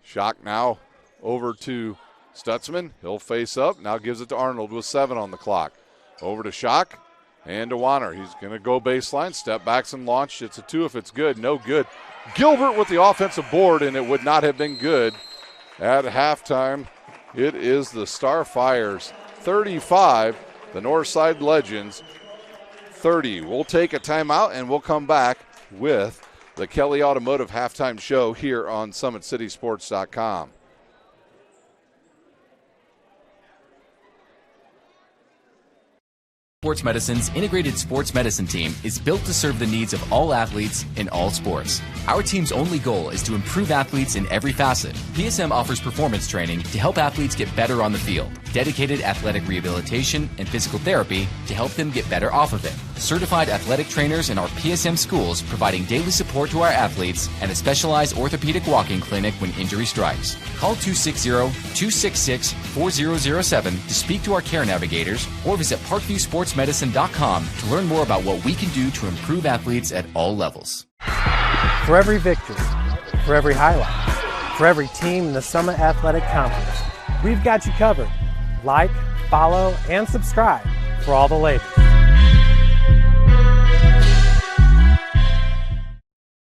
Schock now over to Stutzman. He'll face up. Now gives it to Arnold with 7 on the clock. Over to Schock and to Warner. He's going to go baseline, step backs and launch. It's a 2 if it's good. No good. Gilbert with the offensive board, and it would not have been good at halftime. It is the Starfires 35, the Northside Legends 30. We'll take a timeout, and we'll come back with the Kelly Automotive halftime show here on SummitCitySports.com. Sports Medicine's integrated sports medicine team is built to serve the needs of all athletes in all sports. Our team's only goal is to improve athletes in every facet. PSM offers performance training to help athletes get better on the field, dedicated athletic rehabilitation and physical therapy to help them get better off of it, certified athletic trainers in our PSM schools providing daily support to our athletes, and a specialized orthopedic walking clinic when injury strikes. Call 260-266-4007 to speak to our care navigators or visit ParkviewSportsMedicine.com to learn more about what we can do to improve athletes at all levels. For every victory, for every highlight, for every team in the Summit Athletic Conference, we've got you covered. Like, follow, and subscribe for all the latest.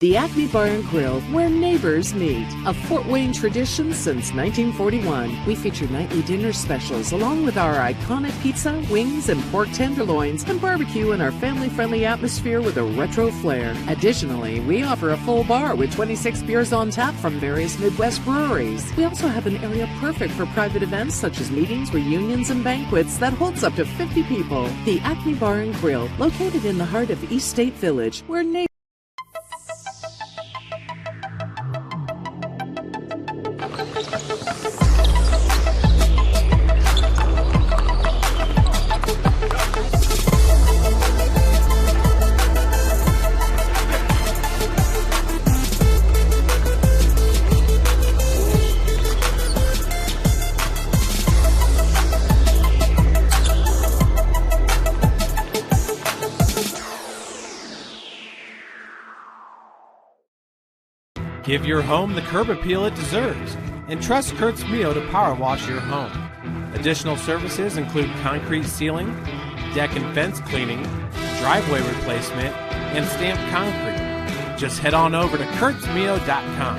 The Acme Bar and Grill, where neighbors meet. A Fort Wayne tradition since 1941. We feature nightly dinner specials along with our iconic pizza, wings, and pork tenderloins, and barbecue in our family-friendly atmosphere with a retro flair. Additionally, we offer a full bar with 26 beers on tap from various Midwest breweries. We also have an area perfect for private events such as meetings, reunions, and banquets that holds up to 50 people. The Acme Bar and Grill, located in the heart of East State Village, where neighbors Give your home the curb appeal it deserves, and trust Kurt's Mio to power wash your home. Additional services include concrete sealing, deck and fence cleaning, driveway replacement, and stamped concrete. Just head on over to kurtzmio.com,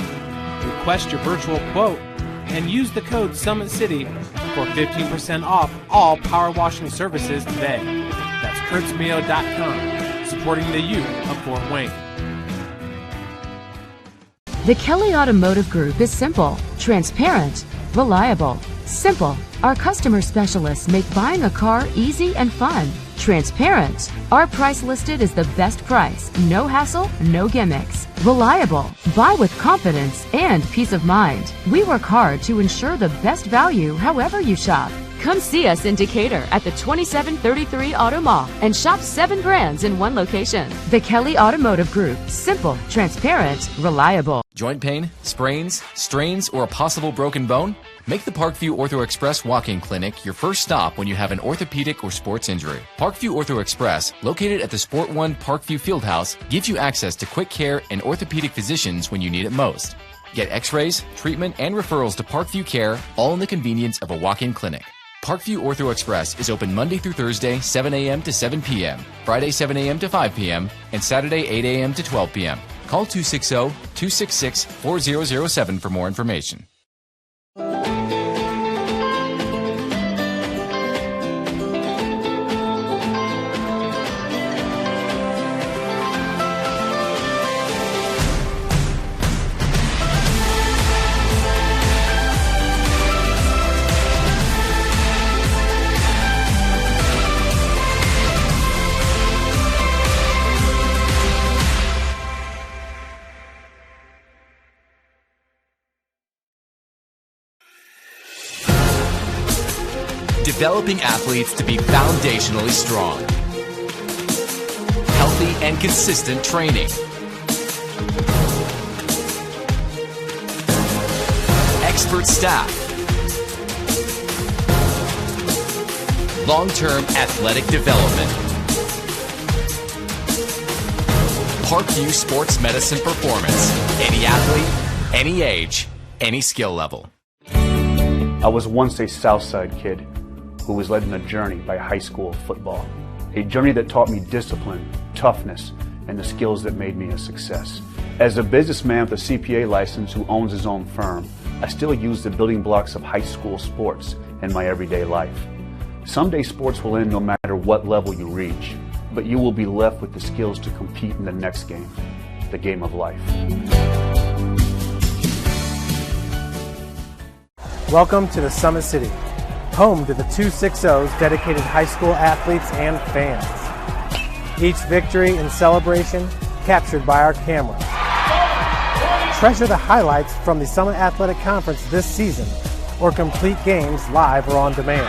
request your virtual quote, and use the code SummitCity for 15% off all power washing services today. That's kurtzmio.com, supporting the youth of Fort Wayne. The Kelly Automotive Group is simple, transparent, reliable. Simple. Our customer specialists make buying a car easy and fun. Transparent. Our price listed is the best price. No hassle, no gimmicks. Reliable. Buy with confidence and peace of mind. We work hard to ensure the best value however you shop. Come see us in Decatur at the 2733 Auto Mall and shop 7 brands in one location. The Kelly Automotive Group. Simple, transparent, reliable. Joint pain, sprains, strains, or a possible broken bone? Make the Parkview Ortho Express walk-in clinic your first stop when you have an orthopedic or sports injury. Parkview Ortho Express, located at the Sport One Parkview Fieldhouse, gives you access to quick care and orthopedic physicians when you need it most. Get x-rays, treatment, and referrals to Parkview Care, all in the convenience of a walk-in clinic. Parkview Ortho Express is open Monday through Thursday, 7 a.m. to 7 p.m., Friday, 7 a.m. to 5 p.m., and Saturday, 8 a.m. to 12 p.m. Call 260-266-4007 for more information. Developing athletes to be foundationally strong. Healthy and consistent training. Expert staff. long-term athletic development. Parkview Sports Medicine Performance. Any athlete, any age, any skill level. I was once a Southside kid who was led on a journey by high school football. A journey that taught me discipline, toughness, and the skills that made me a success. As a businessman with a CPA license who owns his own firm, I still use the building blocks of high school sports in my everyday life. Someday sports will end no matter what level you reach, but you will be left with the skills to compete in the next game, the game of life. Welcome to the Summit City, home to the 260's dedicated high school athletes and fans. Each victory and celebration captured by our camera. Treasure the highlights from the Summit Athletic Conference this season, or complete games live or on demand.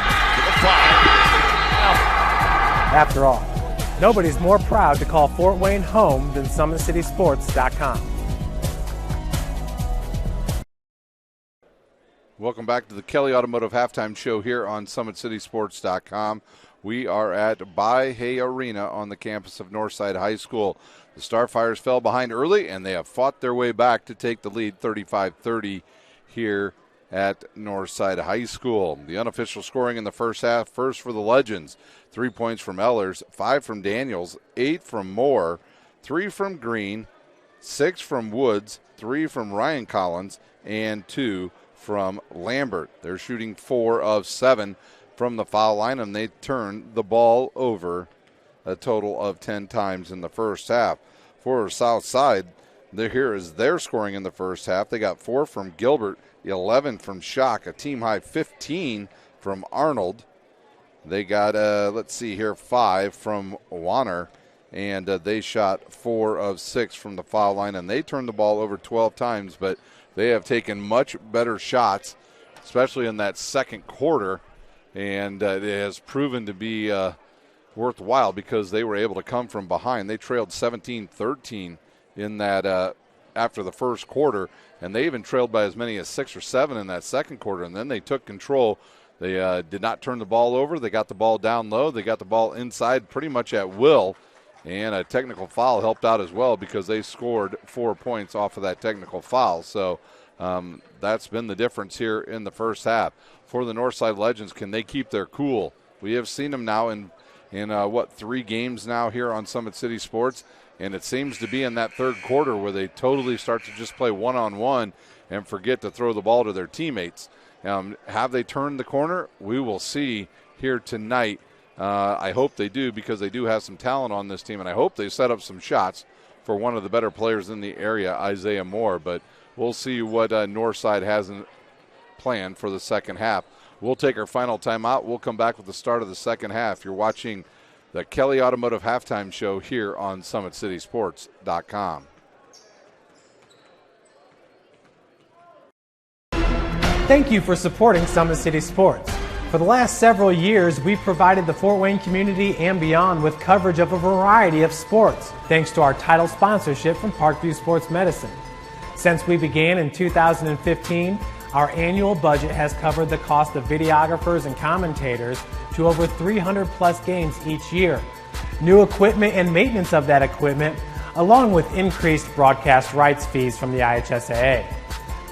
After all, nobody's more proud to call Fort Wayne home than SummitCitySports.com. Welcome back to the Kelly Automotive Halftime Show here on SummitCitySports.com. We are at Mahoney Arena on the campus of Northside High School. The Starfires fell behind early, and they have fought their way back to take the lead 35-30 here at Northside High School. The unofficial scoring in the first half, first for the Legends. 3 points from Ellers, 5 from Daniels, 8 from Moore, 3 from Green, 6 from Woods, 3 from Ryan Collins, and 2 from Lambert. They're shooting 4 of 7 from the foul line, and they turned the ball over a total of 10 times in the first half. For Southside, here is their scoring in the first half. They got 4 from Gilbert, 11 from Schock, a team-high 15 from Arnold. They got, 5 from Warner, and they shot 4 of 6 from the foul line, and they turned the ball over 12 times, but they have taken much better shots, especially in that second quarter, and it has proven to be worthwhile because they were able to come from behind. They trailed 17-13 in that after the first quarter, and they even trailed by as many as 6 or 7 in that second quarter, and then they took control. They did not turn the ball over. They got the ball down low. They got the ball inside pretty much at will, and a technical foul helped out as well because they scored 4 points off of that technical foul. So that's been the difference here in the first half. For the Northside Legends, can they keep their cool? We have seen them now in 3 games now here on Summit City Sports, and it seems to be in that third quarter where they totally start to just play one-on-one and forget to throw the ball to their teammates. Have they turned the corner? We will see here tonight. I hope they do because they do have some talent on this team, and I hope they set up some shots for one of the better players in the area, Isaiah Moore. But we'll see what Northside has planned for the second half. We'll take our final timeout. We'll come back with the start of the second half. You're watching the Kelly Automotive Halftime Show here on SummitCitySports.com. Thank you for supporting Summit City Sports. For the last several years, we've provided the Fort Wayne community and beyond with coverage of a variety of sports, thanks to our title sponsorship from Parkview Sports Medicine. Since we began in 2015, our annual budget has covered the cost of videographers and commentators to over 300 plus games each year. New equipment and maintenance of that equipment, along with increased broadcast rights fees from the IHSAA.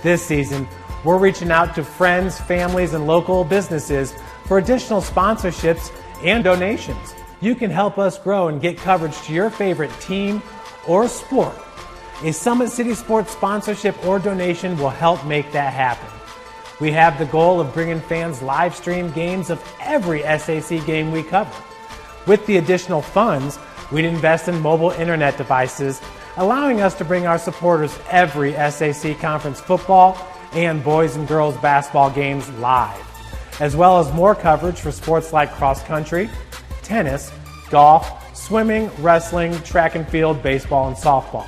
This season, we're reaching out to friends, families, and local businesses for additional sponsorships and donations. You can help us grow and get coverage to your favorite team or sport. A Summit City Sports sponsorship or donation will help make that happen. We have the goal of bringing fans live stream games of every SAC game we cover. With the additional funds, we'd invest in mobile internet devices, allowing us to bring our supporters every SAC conference football and boys and girls basketball games live, as well as more coverage for sports like cross country, tennis, golf, swimming, wrestling, track and field, baseball, and softball.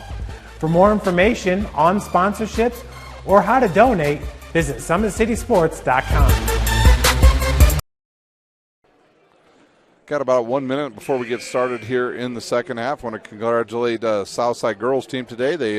For more information on sponsorships or how to donate, visit SummitCitySports.com. Got about 1 minute before we get started here in the second half. I want to congratulate Southside girls team today. They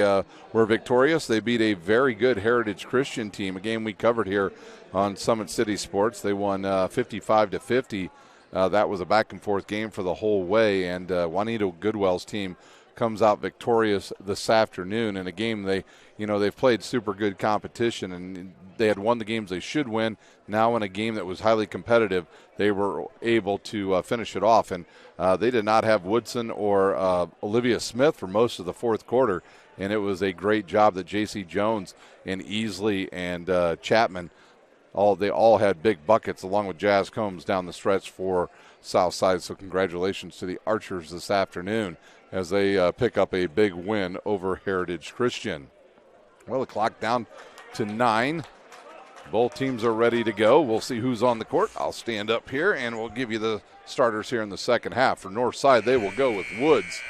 were victorious. They beat a very good Heritage Christian team, a game we covered here on Summit City Sports. They won 55-50 that was a back-and-forth game for the whole way, and Juanito Goodwell's team comes out victorious this afternoon in a game they've played super good competition, and they had won the games they should win. Now in a game that was highly competitive, they were able to finish it off, and they did not have Woodson or Olivia Smith for most of the fourth quarter, and it was a great job that J.C. Jones and Easley and Chapman, they all had big buckets along with Jazz Combs down the stretch for Southside. So congratulations to the Archers this afternoon as they pick up a big win over Heritage Christian. Well, the clock down to 9. Both teams are ready to go. We'll see who's on the court. I'll stand up here, and we'll give you the starters here in the second half. For Northside, they will go with Woods,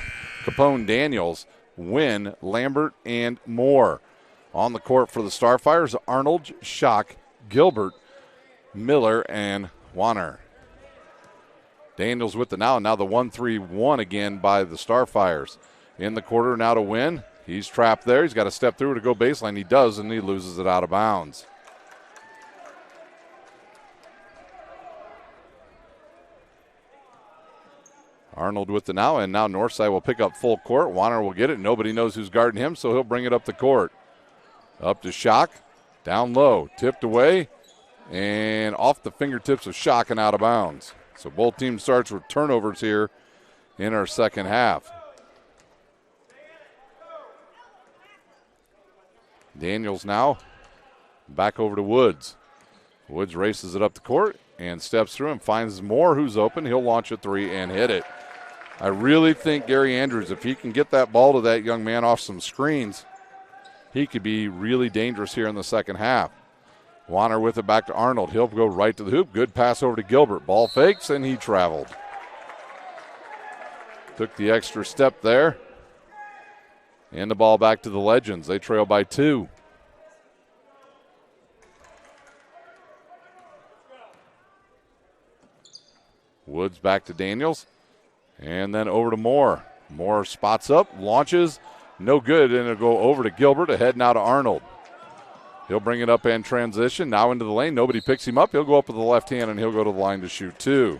Capone, Daniels, Wynn, Lambert, and Moore. On the court for the Starfires, Arnold, Schock, Gilbert, Miller, and Warner. Daniels with the now the 1-3-1 again by the Starfires. In the quarter now to Wynn. He's trapped there. He's got to step through to go baseline. He does, and he loses it out of bounds. Arnold with the now, and now Northside will pick up full court. Warner will get it. Nobody knows who's guarding him, so he'll bring it up the court. Up to Schock. Down low. Tipped away, and off the fingertips of Schock and out of bounds. So both teams starts with turnovers here in our second half. Daniels now back over to Woods. Woods races it up the court and steps through and finds Moore, who's open. He'll launch a three and hit it. I really think Gary Andrews, if he can get that ball to that young man off some screens, he could be really dangerous here in the second half. Warner with it back to Arnold. He'll go right to the hoop. Good pass over to Gilbert. Ball fakes, and he traveled. Took the extra step there. And the ball back to the Legends. They trail by 2. Woods back to Daniels. And then over to Moore. Moore spots up, launches. No good, and it'll go over to Gilbert. Ahead now to Arnold. He'll bring it up and transition. Now into the lane. Nobody picks him up. He'll go up with the left hand, and he'll go to the line to shoot 2.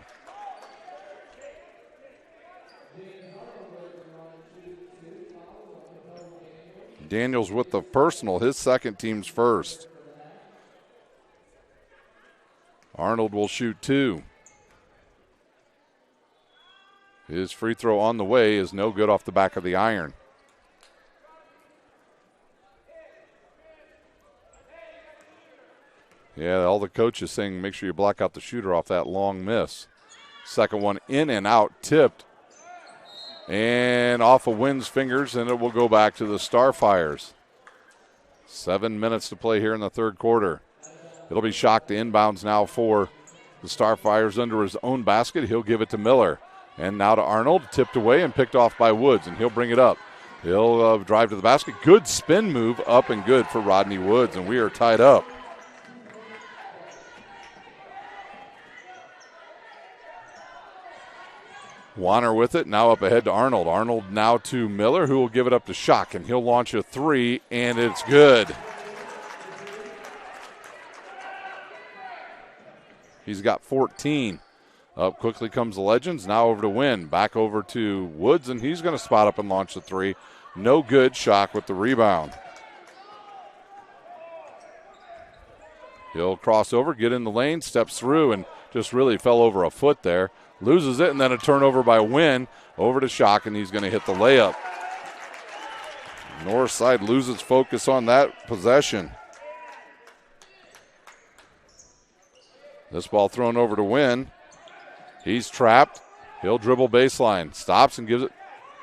Daniels with the personal, his second team's first. Arnold will shoot 2. His free throw on the way is no good off the back of the iron. Yeah, all the coaches saying make sure you block out the shooter off that long miss. Second one in and out, tipped. And off of Wynn's fingers, and it will go back to the Starfires. 7 minutes to play here in the third quarter. It'll be Schock to inbounds now for the Starfires under his own basket. He'll give it to Miller. And now to Arnold, tipped away and picked off by Woods, and he'll bring it up. He'll drive to the basket. Good spin move, up and good for Rodney Woods, and we are tied up. Warner with it, now up ahead to Arnold. Arnold now to Miller, who will give it up to Schock, and he'll launch a three, and it's good. He's got 14. Up quickly comes the Legends, now over to Wynn. Back over to Woods, and he's going to spot up and launch the three. No good. Schock with the rebound. He'll cross over, get in the lane, steps through, and just really fell over a foot there. Loses it, and then a turnover by Wynn over to Schock, and he's going to hit the layup. Northside loses focus on that possession. This ball thrown over to Wynn. He's trapped. He'll dribble baseline. Stops and gives it.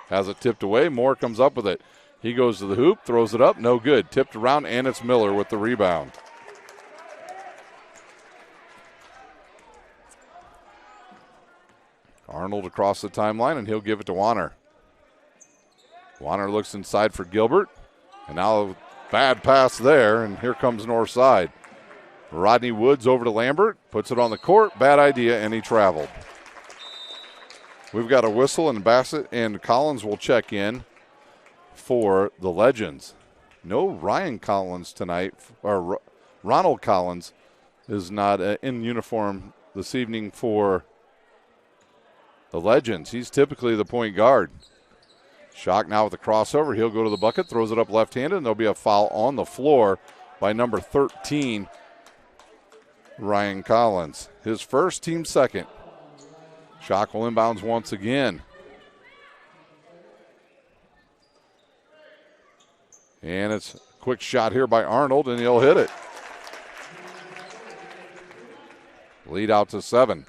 Has it tipped away. Moore comes up with it. He goes to the hoop, throws it up. No good. Tipped around, and it's Miller with the rebound. Arnold across the timeline, and he'll give it to Warner. Warner looks inside for Gilbert. And now a bad pass there, and here comes Northside. Rodney Woods over to Lambert. Puts it on the court. Bad idea, and he traveled. We've got a whistle, and Bassett and Collins will check in for the Legends. No Ryan Collins tonight, or Ronald Collins is not in uniform this evening for the Legends. He's typically the point guard. Schock now with the crossover. He'll go to the bucket, throws it up left-handed, and there'll be a foul on the floor by number 13, Ryan Collins. His first, team second. Schock will inbounds once again. And it's a quick shot here by Arnold, and he'll hit it. Lead out to 7.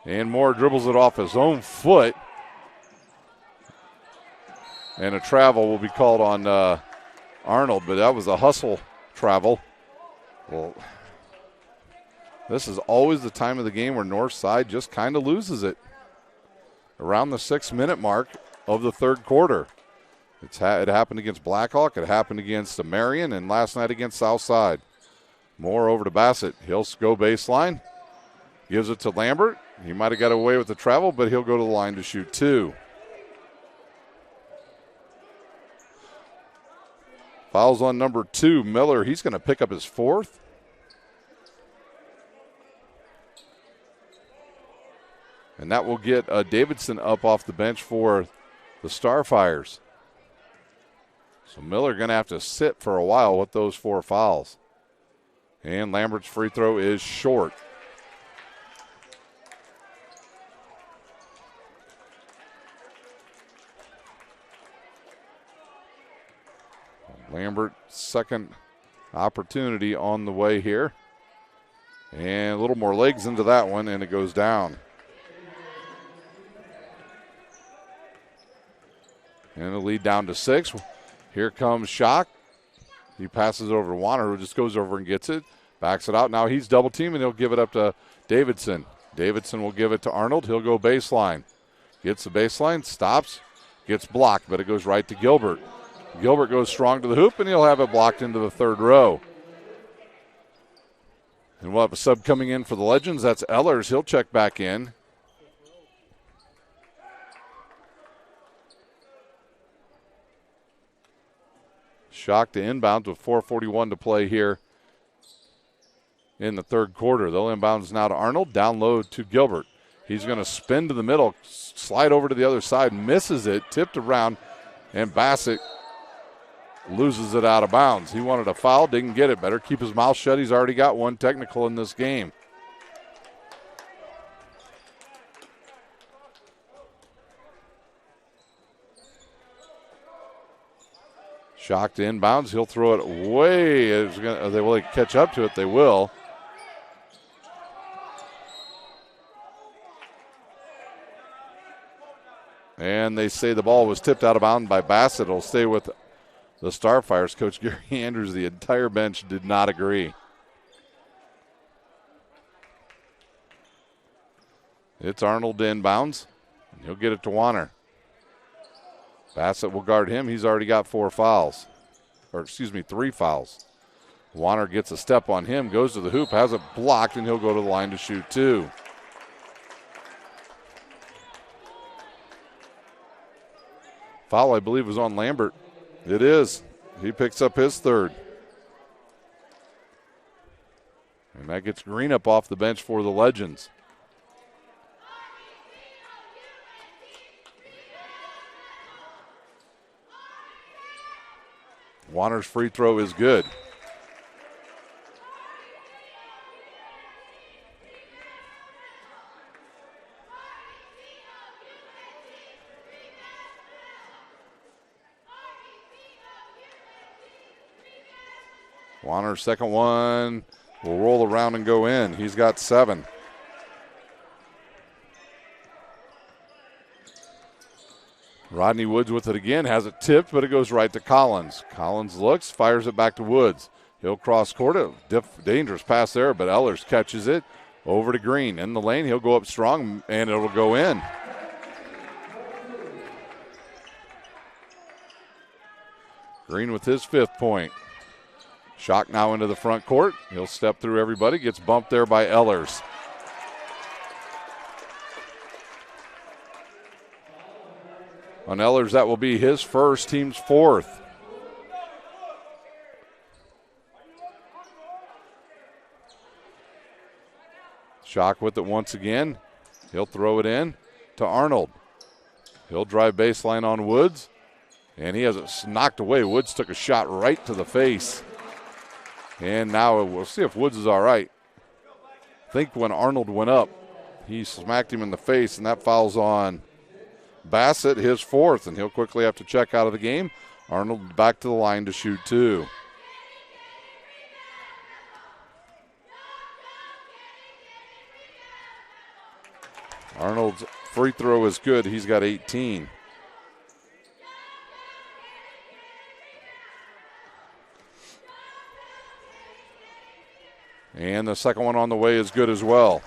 And Moore dribbles it off his own foot. And a travel will be called on Arnold, but that was a hustle travel. Well, this is always the time of the game where Northside just kind of loses it. Around the 6-minute mark of the third quarter. It happened against Blackhawk. It happened against Marion, and last night against Southside. Moore over to Bassett. He'll go baseline. Gives it to Lambert. He might have got away with the travel, but he'll go to the line to shoot 2. Fouls on number 2, Miller. He's going to pick up his 4th. And that will get Davidson up off the bench for the Starfires. So Miller going to have to sit for a while with those 4 fouls. And Lambert's free throw is short. Lambert, second opportunity on the way here. And a little more legs into that one, and it goes down. And the lead down to 6. Here comes Schock. He passes over to Warner, who just goes over and gets it. Backs it out. Now he's double teaming. He'll give it up to Davidson. Davidson will give it to Arnold. He'll go baseline. Gets the baseline, stops, gets blocked, but it goes right to Gilbert. Gilbert goes strong to the hoop, and he'll have it blocked into the third row. And we'll have a sub coming in for the Legends. That's Ellers. He'll check back in. Schock to inbound with 4:41 to play here in the third quarter. They'll inbounds now to Arnold. Down low to Gilbert. He's going to spin to the middle, slide over to the other side, misses it, tipped around, and Bassett loses it out of bounds. He wanted a foul, didn't get it. Better keep his mouth shut. He's already got 1 technical in this game. Schock to inbounds. He'll throw it away. They will catch up to it. They will. And they say the ball was tipped out of bounds by Bassett. It'll stay with the Starfires. Coach Gary Andrews, the entire bench did not agree. It's Arnold to inbounds. He'll get it to Warner. Bassett will guard him. He's already got 3 fouls. Warner gets a step on him, goes to the hoop, has it blocked, and he'll go to the line to shoot 2. Foul, I believe, was on Lambert. It is. He picks up his 3rd. And that gets Green up off the bench for the Legends. Warner's free throw is good. Warner's second one will roll around and go in. He's got 7. Rodney Woods with it again, has it tipped, but it goes right to Collins. Collins looks, fires it back to Woods. He'll cross court. Dangerous pass there, but Ellers catches it over to Green. In the lane, he'll go up strong, and it'll go in. Green with his 5th point. Schock now into the front court. He'll step through everybody, gets bumped there by Ellers. On Ellers, that will be his first, team's 4th. Shock with it once again. He'll throw it in to Arnold. He'll drive baseline on Woods, and he has it knocked away. Woods took a shot right to the face. And now we'll see if Woods is all right. I think when Arnold went up, he smacked him in the face, and that fouls on Bassett, his fourth, and he'll quickly have to check out of the game. Arnold back to the line to shoot two. Arnold's free throw is good. He's got 18. And the second one on the way is good as well.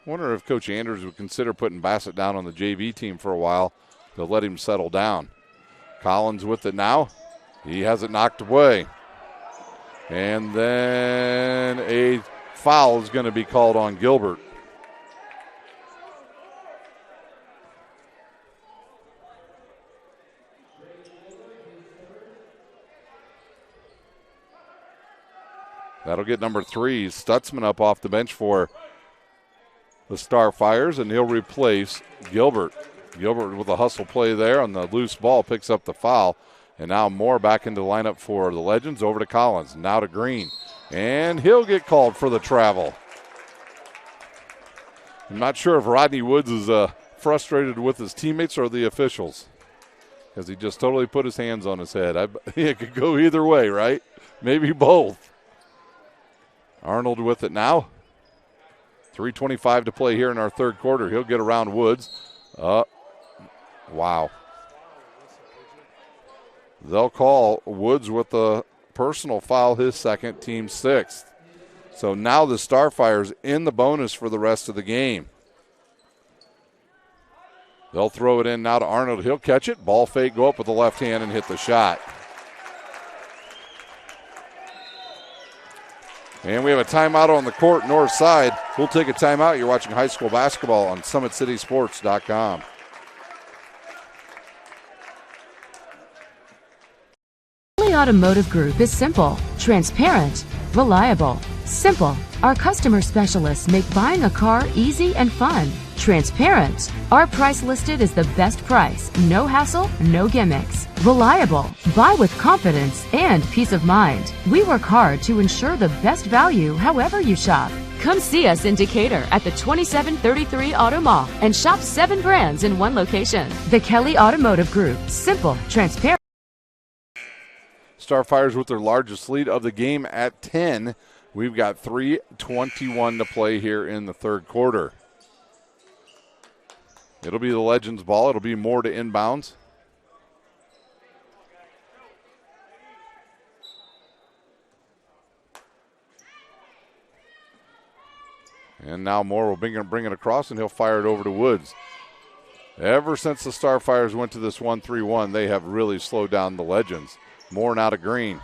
Wonder if Coach Andrews would consider putting Bassett down on the JV team for a while to let him settle down. Collins with it now. He has it knocked away. And then a foul is going to be called on Gilbert. That'll get number 3, Stutzman, up off the bench for the Starfires, and he'll replace Gilbert. Gilbert with a hustle play there on the loose ball picks up the foul. And now Moore back into the lineup for the Legends. Over to Collins, now to Green. And he'll get called for the travel. I'm not sure if Rodney Woods is frustrated with his teammates or the officials, because he just totally put his hands on his head. It could go either way, right? Maybe both. Arnold with it now. 3:25 to play here in our third quarter. He'll get around Woods. Wow. They'll call Woods with the personal foul, his second, team 6th. So now the Starfire's in the bonus for the rest of the game. They'll throw it in now to Arnold. He'll catch it. Ball fake, go up with the left hand and hit the shot. And we have a timeout on the court, north side. We'll take a timeout. You're watching high school basketball on SummitCitySports.com. Automotive Group is simple, transparent, reliable. Simple. Our customer specialists make buying a car easy and fun. Transparent. Our price listed is the best price. No hassle, no gimmicks. Reliable. Buy with confidence and peace of mind. We work hard to ensure the best value however you shop. Come see us in Decatur at the 2733 Auto Mall and shop 7 brands in one location. The Kelly Automotive Group. Simple, transparent. Starfires with their largest lead of the game at 10. We've got 3:21 to play here in the third quarter. It'll be the Legends ball. It'll be Moore to inbounds. And now Moore will bring it across, and he'll fire it over to Woods. Ever since the Starfires went to this 1-3-1, they have really slowed down the Legends. Moore now to Green.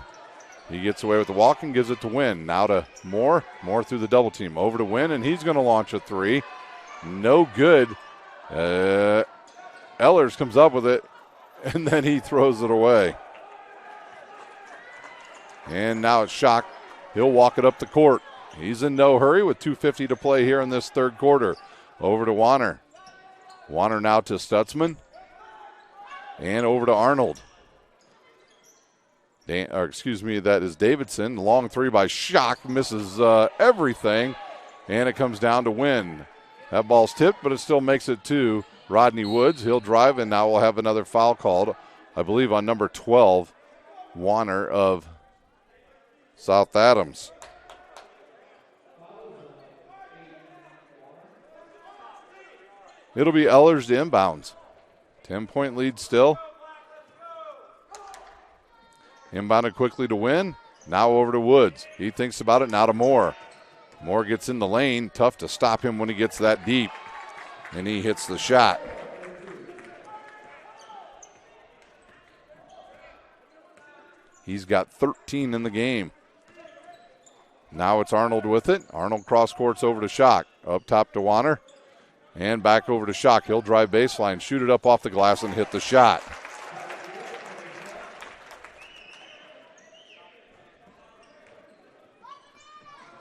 He gets away with the walk and gives it to Wynn. Now to Moore. Moore through the double team. Over to Wynn, and he's going to launch a three. No good. Ehlers comes up with it, and then he throws it away. And now it's Schock. He'll walk it up the court. He's in no hurry with 2:50 to play here in this third quarter. Over to Warner. Warner now to Stutzman. And over to Arnold. That is Davidson. Long three by Schock. Misses everything. And it comes down to Wynn. That ball's tipped, but it still makes it to Rodney Woods. He'll drive, and now we'll have another foul called, I believe, on number 12, Warner of South Adams. It'll be Ehlers to inbounds. 10-point lead still. Inbounded quickly to Wynn. Now over to Woods. He thinks about it. Now to Moore. Moore gets in the lane. Tough to stop him when he gets that deep. And he hits the shot. He's got 13 in the game. Now it's Arnold with it. Arnold cross courts over to Schock. Up top to Warner. And back over to Schock. He'll drive baseline, shoot it up off the glass, and hit the shot.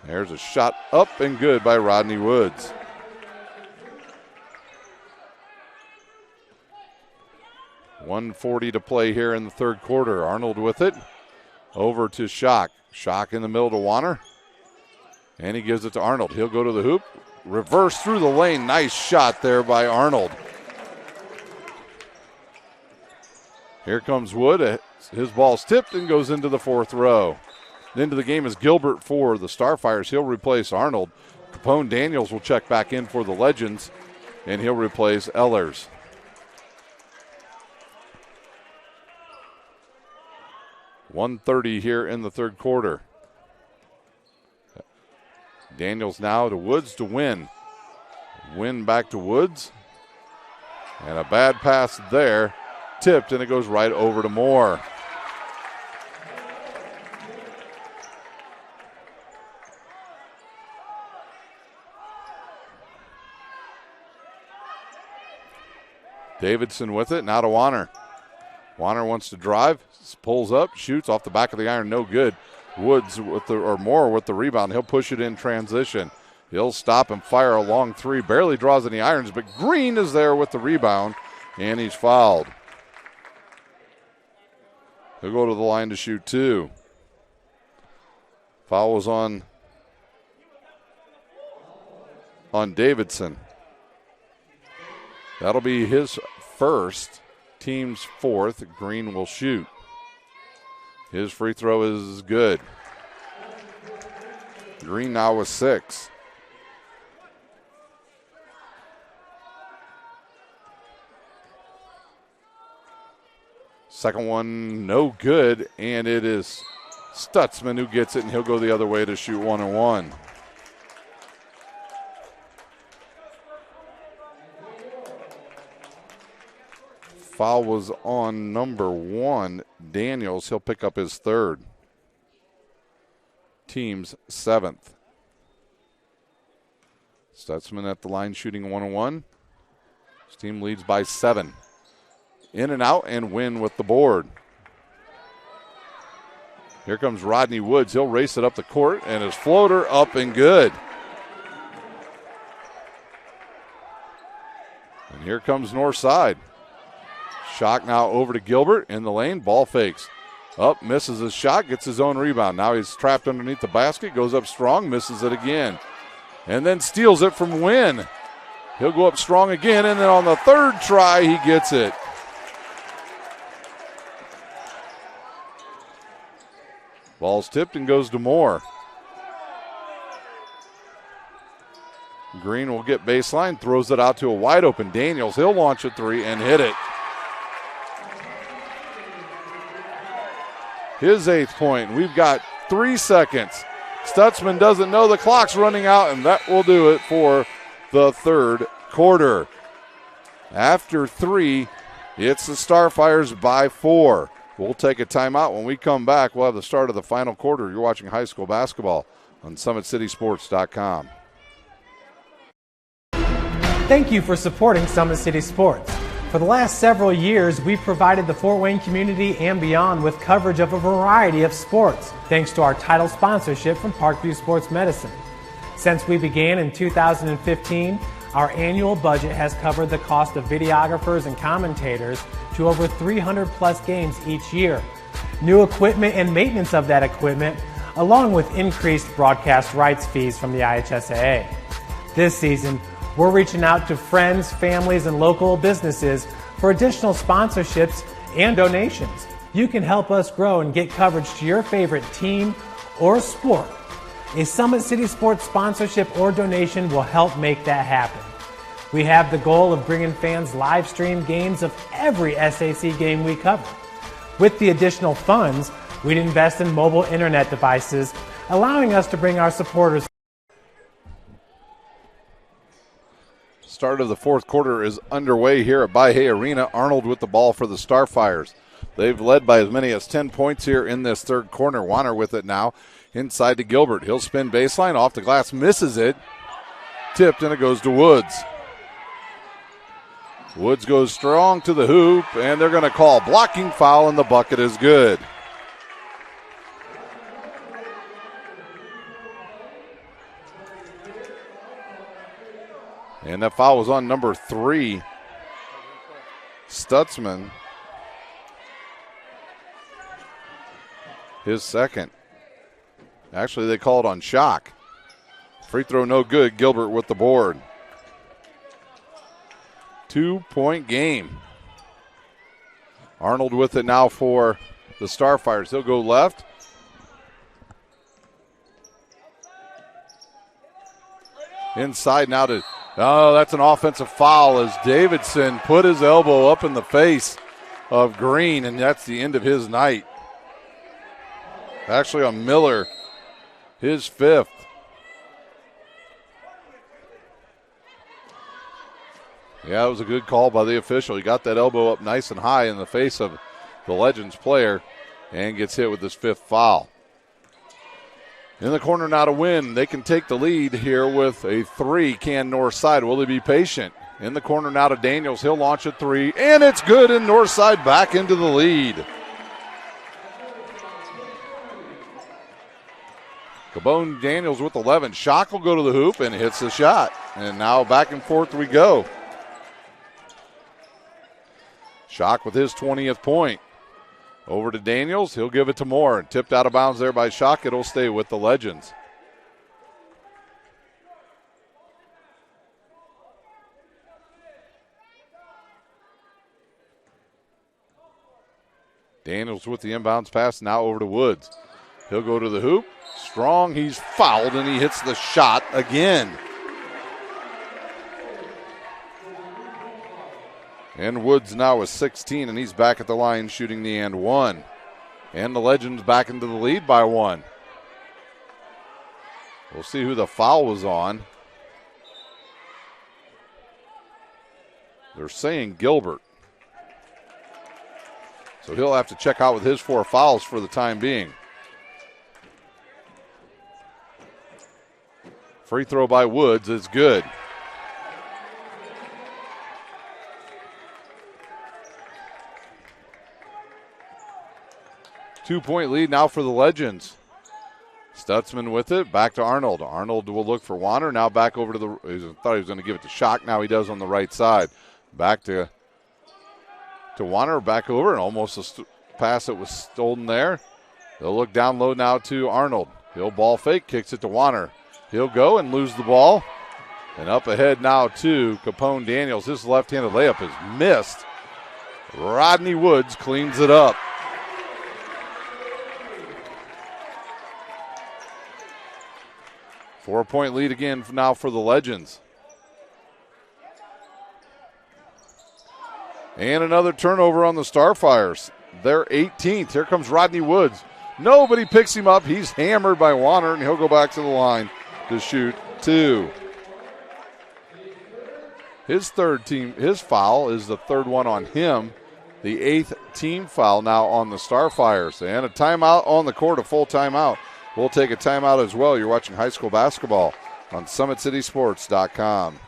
There's a shot up and good by Rodney Woods. .140 to play here in the third quarter. Arnold with it. Over to Schock. Schock in the middle to Warner. And he gives it to Arnold. He'll go to the hoop. Reverse through the lane. Nice shot there by Arnold. Here comes Wood. His ball's tipped and goes into the fourth row. Into the game is Gilbert for the Starfires. He'll replace Arnold. Capone Daniels will check back in for the Legends, and he'll replace Ehlers. .130 here in the third quarter. Daniels now to Woods to Wynn. Wynn back to Woods. And a bad pass there. Tipped, and it goes right over to Moore. Davidson with it, now to Warner. Warner wants to drive, pulls up, shoots off the back of the iron, no good. Woods Moore with the rebound. He'll push it in transition. He'll stop and fire a long three. Barely draws any irons, but Green is there with the rebound, and he's fouled. He'll go to the line to shoot two. Foul was on Davidson. That'll be his first, team's fourth. Green will shoot. His free throw is good. Green now with 6. Second one, no good, and it is Stutzman who gets it, and he'll go the other way to shoot 1-and-1. Foul was on number 1, Daniels. He'll pick up his third. Team's 7th. Stutzman at the line shooting 1-and-1. His team leads by 7. In and out, and Wynn with the board. Here comes Rodney Woods. He'll race it up the court, and his floater up and good. And here comes Northside. Schock now over to Gilbert in the lane. Ball fakes. Up, misses his shot, gets his own rebound. Now he's trapped underneath the basket, goes up strong, misses it again. And then steals it from Wynn. He'll go up strong again, and then on the third try, he gets it. Ball's tipped and goes to Moore. Green will get baseline, throws it out to a wide open Daniels. He'll launch a three and hit it. His 8th point. We've got 3 seconds. Stutzman doesn't know the clock's running out, and that will do it for the third quarter. After 3, it's the Starfires by 4. We'll take a timeout. When we come back, we'll have the start of the final quarter. You're watching high school basketball on SummitCitySports.com. Thank you for supporting Summit City Sports. For the last several years, we've provided the Fort Wayne community and beyond with coverage of a variety of sports, thanks to our title sponsorship from Parkview Sports Medicine. Since we began in 2015, our annual budget has covered the cost of videographers and commentators to over 300 plus games each year. New equipment and maintenance of that equipment, along with increased broadcast rights fees from the IHSAA. This season, we're reaching out to friends, families, and local businesses for additional sponsorships and donations. You can help us grow and get coverage to your favorite team or sport. A Summit City Sports sponsorship or donation will help make that happen. We have the goal of bringing fans live stream games of every SAC game we cover. With the additional funds, we'd invest in mobile internet devices, allowing us to bring our supporters. Start of the fourth quarter is underway here at By Hay Arena. Arnold with the ball for the Starfires. They've led by as many as 10 points here in this third corner. Warner with it now. Inside to Gilbert. He'll spin baseline. Off the glass. Misses it. Tipped, and it goes to Woods. Woods goes strong to the hoop, and they're going to call blocking foul, and the bucket is good. And that foul was on number 3, Stutzman. His second. Actually, they called on Schock. Free throw no good. Gilbert with the board. 2-point game. Arnold with it now for the Starfires. He'll go left. Inside now to, that's an offensive foul as Davidson put his elbow up in the face of Green, and that's the end of his night. Actually on Miller, his 5th. Yeah, it was a good call by the official. He got that elbow up nice and high in the face of the Legends player and gets hit with his 5th foul. In the corner now to win. They can take the lead here with a 3. Can Northside. Will they be patient? In the corner now to Daniels. He'll launch a 3, and it's good, and Northside back into the lead. Cabone Daniels with 11. Schock will go to the hoop and hits the shot. And now back and forth we go. Schock with his 20th point. Over to Daniels. He'll give it to Moore. Tipped out of bounds there by Schock. It'll stay with the Legends. Daniels with the inbounds pass now over to Woods. He'll go to the hoop. Strong. He's fouled, and he hits the shot again. And Woods now with 16, and he's back at the line shooting the and 1. And the Legends back into the lead by 1. We'll see who the foul was on. They're saying Gilbert. So he'll have to check out with his 4 fouls for the time being. Free throw by Woods is good. Two-point lead now for the Legends. Stutzman with it, back to Arnold. Arnold will look for Warner, now back over to the, he thought he was going to give it to Schock, now he does on the right side. Back to Warner, back over, and almost a pass that was stolen there. They'll look down low now to Arnold. He'll ball fake, kicks it to Warner. He'll go and lose the ball. And up ahead now to Capone Daniels. His left-handed layup is missed. Rodney Woods cleans it up. Four-point lead again now for the Legends. And another turnover on the Starfires. They're 18th. Here comes Rodney Woods. Nobody picks him up. He's hammered by Warner, and he'll go back to the line to shoot 2. His foul is the 3rd one on him. The 8th team foul now on the Starfires. And a timeout on the court, a full timeout. We'll take a timeout as well. You're watching high school basketball on SummitCitySports.com.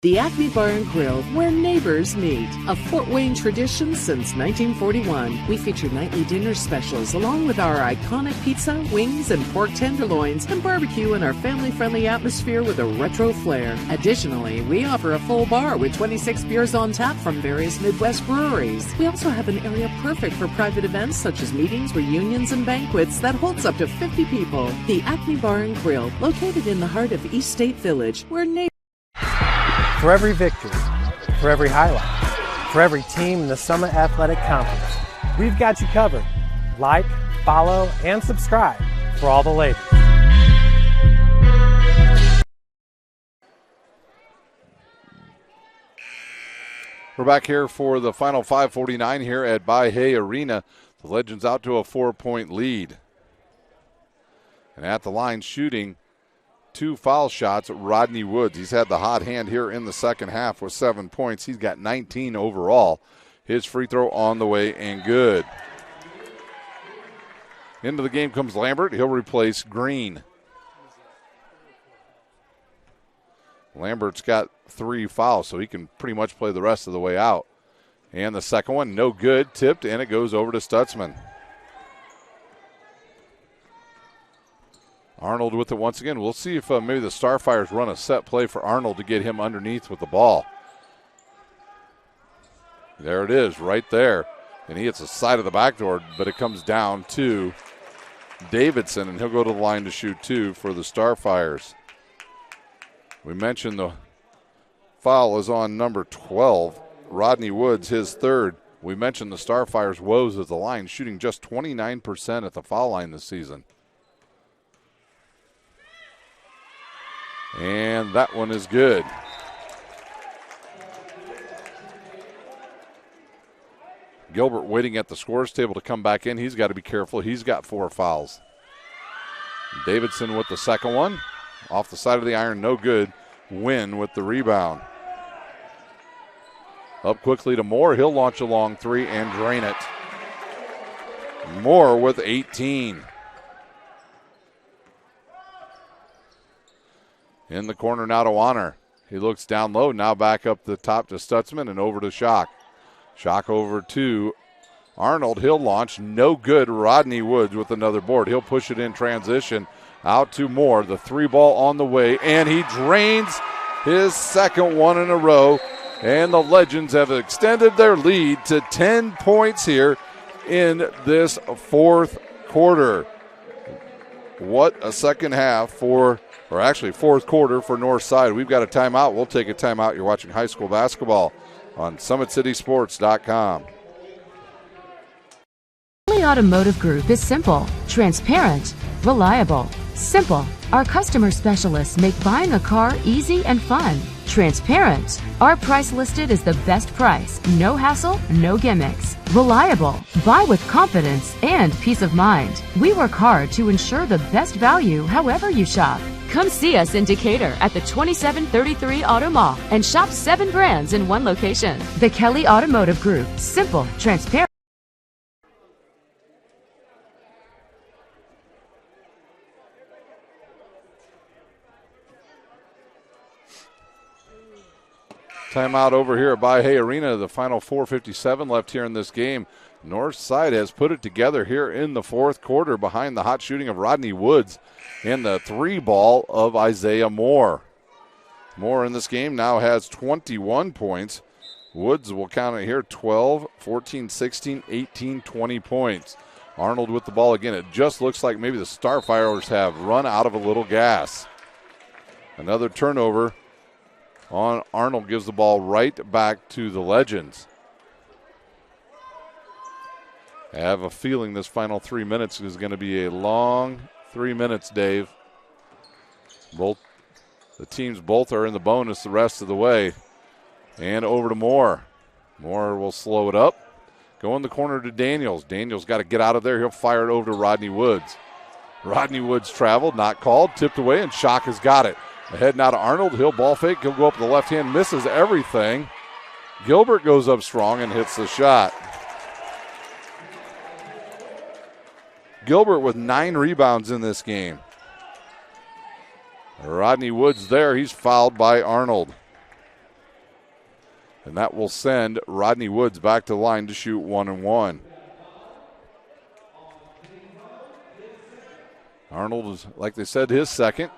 The Acme Bar and Grill, where neighbors meet. A Fort Wayne tradition since 1941. We feature nightly dinner specials along with our iconic pizza, wings, and pork tenderloins, and barbecue in our family-friendly atmosphere with a retro flair. Additionally, we offer a full bar with 26 beers on tap from various Midwest breweries. We also have an area perfect for private events such as meetings, reunions, and banquets that holds up to 50 people. The Acme Bar and Grill, located in the heart of East State Village, where neighbors. For every victory, for every highlight, for every team in the Summit Athletic Conference, we've got you covered. Like, follow, and subscribe for all the latest. We're back here for the final 5:49 here at By-Hay Arena. The Legends out to a 4-point lead. And at the line shooting 2 foul shots, Rodney Woods. He's had the hot hand here in the second half with 7 points. He's got 19 overall. His free throw on the way and good. Into the game comes Lambert. He'll replace Green. Lambert's got 3 fouls, so he can pretty much play the rest of the way out. And the second one, no good, tipped, and it goes over to Stutzman. Arnold with it once again. We'll see if maybe the Starfires run a set play for Arnold to get him underneath with the ball. There it is, right there. And he hits the side of the back door, but it comes down to Davidson, and he'll go to the line to shoot 2 for the Starfires. We mentioned the foul is on number 12, Rodney Woods, his third. We mentioned the Starfires' woes at the line, shooting just 29% at the foul line this season. And that one is good. Gilbert waiting at the scores table to come back in. He's got to be careful. He's got 4 fouls. Davidson with the second one. Off the side of the iron, no good. Wynn with the rebound. Up quickly to Moore. He'll launch a long 3 and drain it. Moore with 18. In the corner now to Honor. He looks down low, now back up the top to Stutzman and over to Schock. Schock over to Arnold. He'll launch, no good. Rodney Woods with another board. He'll push it in transition out to Moore. The 3 ball on the way, and he drains his second one in a row. And the Legends have extended their lead to 10 points here in this fourth quarter. What a second half fourth quarter for Northside. We've got a timeout. We'll take a timeout. You're watching high school basketball on SummitCitySports.com. Mahoney Automotive Group is simple, transparent, reliable. Simple. Our customer specialists make buying a car easy and fun. Transparent. Our price listed is the best price. No hassle, no gimmicks. Reliable. Buy with confidence and peace of mind. We work hard to ensure the best value however you shop. Come see us in Decatur at the 2733 Auto Mall and shop 7 brands in one location. The Kelly Automotive Group. Simple, transparent. Timeout over here at Bahia Arena. The final 4:57 left here in this game. Northside has put it together here in the fourth quarter behind the hot shooting of Rodney Woods and the 3 ball of Isaiah Moore. Moore in this game now has 21 points. Woods will count it here, 12, 14, 16, 18, 20 points. Arnold with the ball again. It just looks like maybe the Starfires have run out of a little gas. Another turnover on Arnold gives the ball right back to the Legends. I have a feeling this final 3 minutes is going to be a long 3 minutes, Dave. The teams both are in the bonus the rest of the way. And over to Moore. Moore will slow it up. Go in the corner to Daniels. Daniels got to get out of there. He'll fire it over to Rodney Woods. Rodney Woods traveled, not called, tipped away, and Schock has got it. Ahead now to Arnold. He'll ball fake. He'll go up the left hand, misses everything. Gilbert goes up strong and hits the shot. Gilbert with 9 rebounds in this game. Rodney Woods there. He's fouled by Arnold. And that will send Rodney Woods back to the line to shoot 1 and 1. Arnold is, like they said, his second.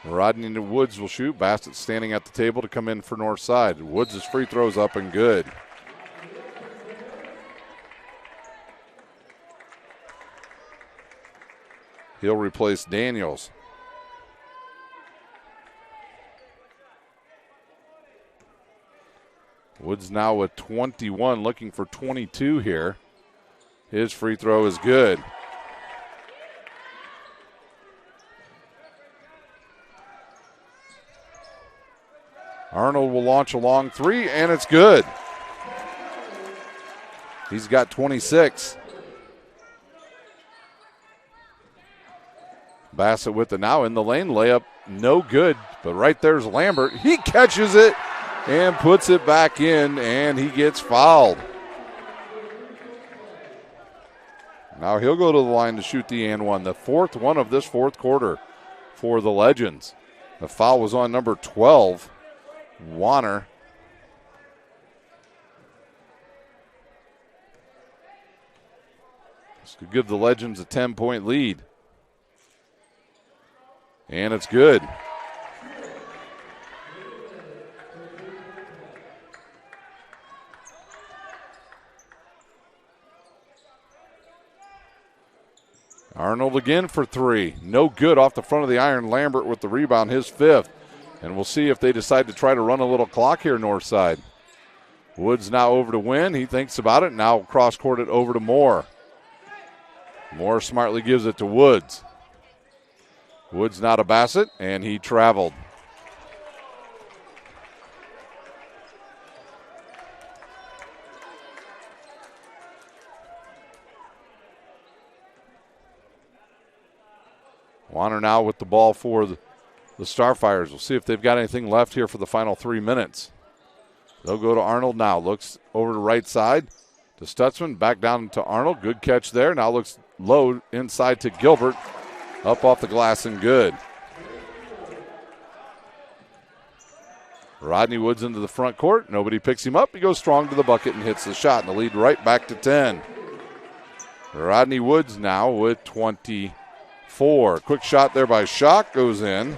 Rodney Woods will shoot. Bassett standing at the table to come in for Northside. Woods' free throws up and good. He'll replace Daniels. Woods now with 21, looking for 22 here. His free throw is good. Arnold will launch a long 3, and it's good. He's got 26. Bassett with it now in the lane. Layup, no good. But right there's Lambert. He catches it and puts it back in, and he gets fouled. Now he'll go to the line to shoot the and one, the fourth one of this fourth quarter for the Legends. The foul was on number 12, Warner. This could give the Legends a 10-point lead. And it's good. Arnold again for three. No good off the front of the iron. Lambert with the rebound, his fifth. And we'll see if they decide to try to run a little clock here, Northside. Woods now over to Wynn. He thinks about it. Now cross-court it over to Moore. Moore smartly gives it to Woods. Woods now to Bassett, and he traveled. Warner now with the ball for the Starfires. We'll see if they've got anything left here for the final 3 minutes. They'll go to Arnold now. Looks over to right side to Stutzman. Back down to Arnold. Good catch there. Now looks low inside to Gilbert. Up off the glass and good. Rodney Woods into the front court. Nobody picks him up. He goes strong to the bucket and hits the shot. And the lead right back to 10. Rodney Woods now with 24. Quick shot there by Schock goes in.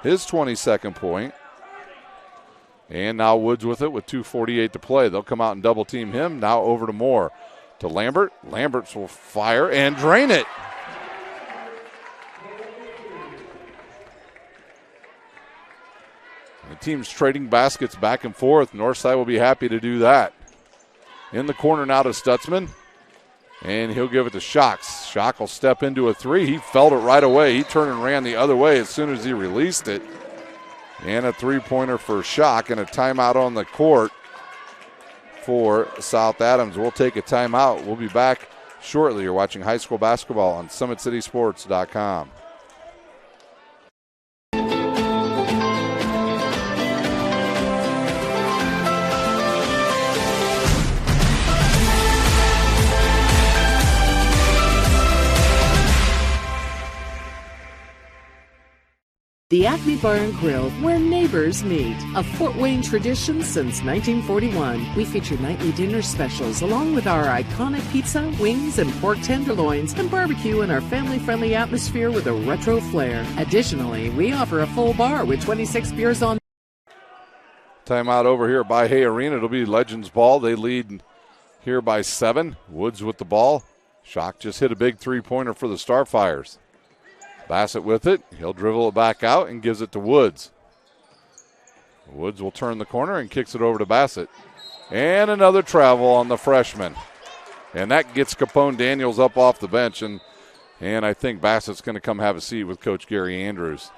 His 22nd point. And now Woods with it with 2:48 to play. They'll come out and double team him. Now over to Moore. To Lambert. Lamberts will fire and drain it. The team's trading baskets back and forth. Northside will be happy to do that. In the corner now to Stutzman. And he'll give it to Schock. Schock will step into a three. He felt it right away. He turned and ran the other way as soon as he released it. And a three-pointer for Schock and a timeout on the court for South Adams. We'll take a timeout. We'll be back shortly. You're watching high school basketball on SummitCitySports.com. The Acme Bar and Grill, where neighbors meet. A Fort Wayne tradition since 1941. We feature nightly dinner specials along with our iconic pizza, wings, and pork tenderloins, and barbecue in our family-friendly atmosphere with a retro flair. Additionally, we offer a full bar with 26 beers on. Timeout over here by Hay Arena. It'll be Legends ball. They lead here by 7. Woods with the ball. Schock just hit a big three-pointer for the Starfires. Bassett with it. He'll dribble it back out and gives it to Woods. Woods will turn the corner and kicks it over to Bassett. And another travel on the freshman. And that gets Capone Daniels up off the bench. And I think Bassett's going to come have a seat with Coach Gary Andrews.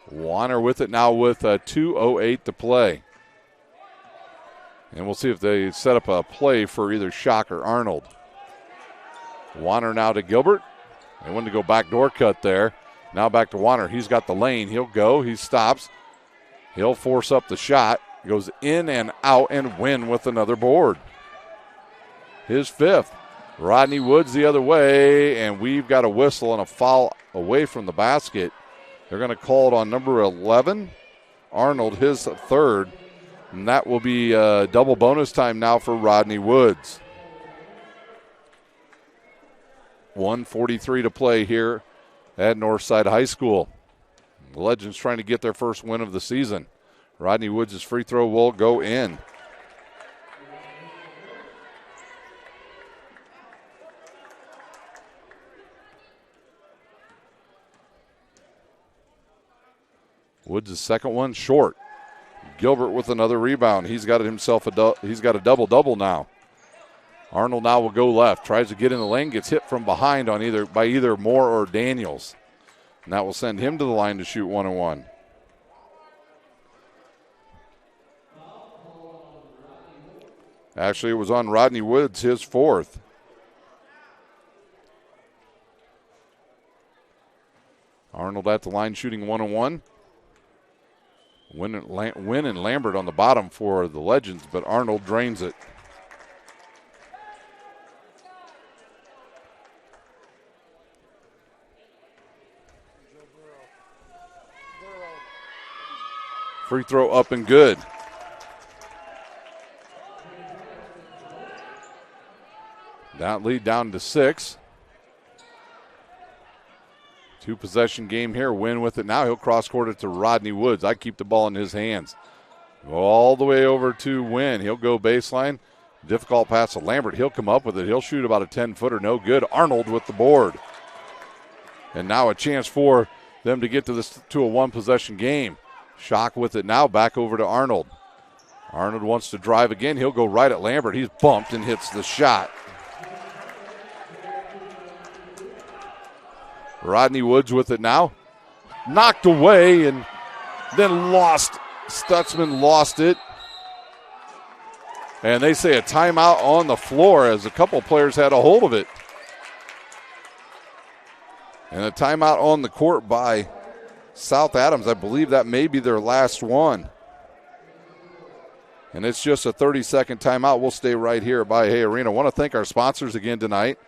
Warner with it now with 2:08 to play. And we'll see if they set up a play for either Schock or Arnold. Warner now to Gilbert. They wanted to go backdoor cut there. Now back to Warner. He's got the lane. He'll go. He stops. He'll force up the shot. Goes in and out and win with another board. His fifth. Rodney Woods the other way. And we've got a whistle and a foul away from the basket. They're going to call it on number 11. Arnold, his third. And that will be double bonus time now for Rodney Woods. 1:43 to play here at Northside High School. The Legends trying to get their first win of the season. Rodney Woods' free throw will go in. Woods' second one short. Gilbert with another rebound. He's got himself he's got a double-double now. Arnold now will go left. Tries to get in the lane. Gets hit from behind on either Moore or Daniels. And that will send him to the line to shoot 1-on-1. Actually, it was on Rodney Woods, his fourth. Arnold at the line shooting 1-on-1. Wynn and Lambert on the bottom for the Legends, but Arnold drains it. Free throw up and good. That lead down to 6. 2-possession game here. Win with it now. He'll cross court it to Rodney Woods. I keep the ball in his hands. Go all the way over to Win. He'll go baseline. Difficult pass to Lambert. He'll come up with it. He'll shoot about a 10-footer. No good. Arnold with the board. And now a chance for them to get to a 1-possession game. Schock with it now. Back over to Arnold. Arnold wants to drive again. He'll go right at Lambert. He's bumped and hits the shot. Rodney Woods with it now. Knocked away and then lost. Stutzman lost it. And they say a timeout on the floor as a couple players had a hold of it. And a timeout on the court by South Adams. I believe that may be their last one. And it's just a 30-second timeout. We'll stay right here at By Hay Arena. I want to thank our sponsors again tonight.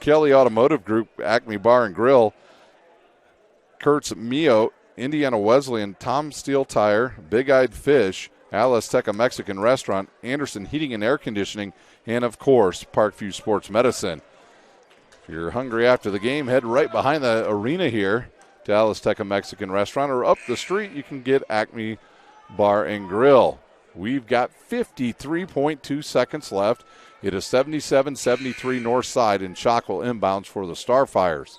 Kelly Automotive Group, Acme Bar and Grill, Kurt's Mio, Indiana Wesleyan, Tom Steel Tire, Big Eyed Fish, Azteca Mexican Restaurant, Anderson Heating and Air Conditioning, and, of course, Parkview Sports Medicine. If you're hungry after the game, head right behind the arena here to Azteca Mexican Restaurant, or up the street you can get Acme Bar and Grill. We've got 53.2 seconds left. It is 77-73 north side, and Schock will inbounds for the Starfires.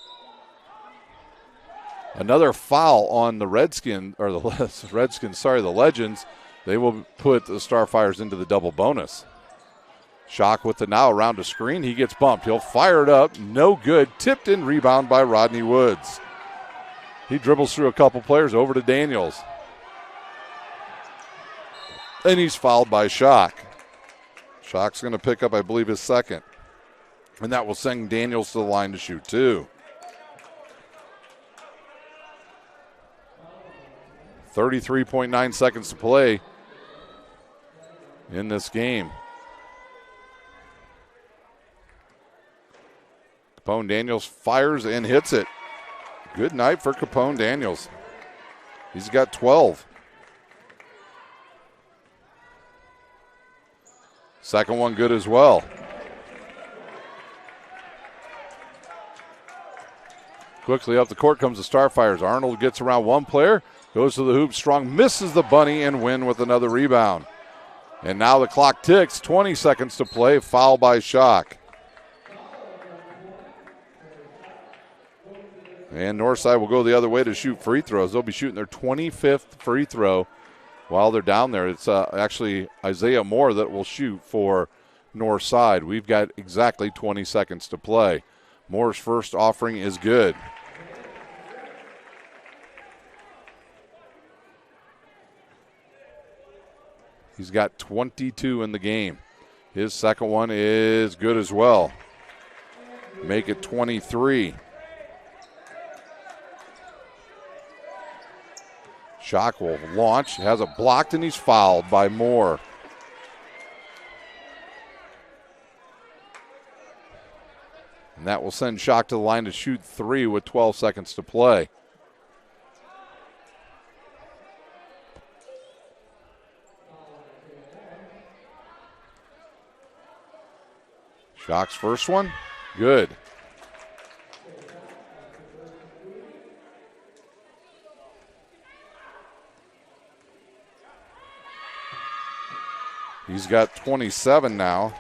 Another foul on the the Legends. They will put the Starfires into the double bonus. Schock with it now around a screen. He gets bumped. He'll fire it up. No good. Tipped in, rebound by Rodney Woods. He dribbles through a couple players over to Daniels. And he's fouled by Schock. Schock's going to pick up, I believe, his second. And that will send Daniels to the line to shoot 2. 33.9 seconds to play in this game. Capone Daniels fires and hits it. Good night for Capone Daniels. He's got 12. Second one good as well. Quickly up the court comes the Starfires. Arnold gets around one player, goes to the hoop strong, misses the bunny, and Win with another rebound. And now the clock ticks, 20 seconds to play, foul by Schock. And Northside will go the other way to shoot free throws. They'll be shooting their 25th free throw while they're down there. It's actually Isaiah Moore that will shoot for Northside. We've got exactly 20 seconds to play. Moore's first offering is good. He's got 22 in the game. His second one is good as well. Make it 23. Schock will launch, has it blocked, and he's fouled by Moore. And that will send Schock to the line to shoot 3 with 12 seconds to play. Schock's first one, good. He's got 27 now.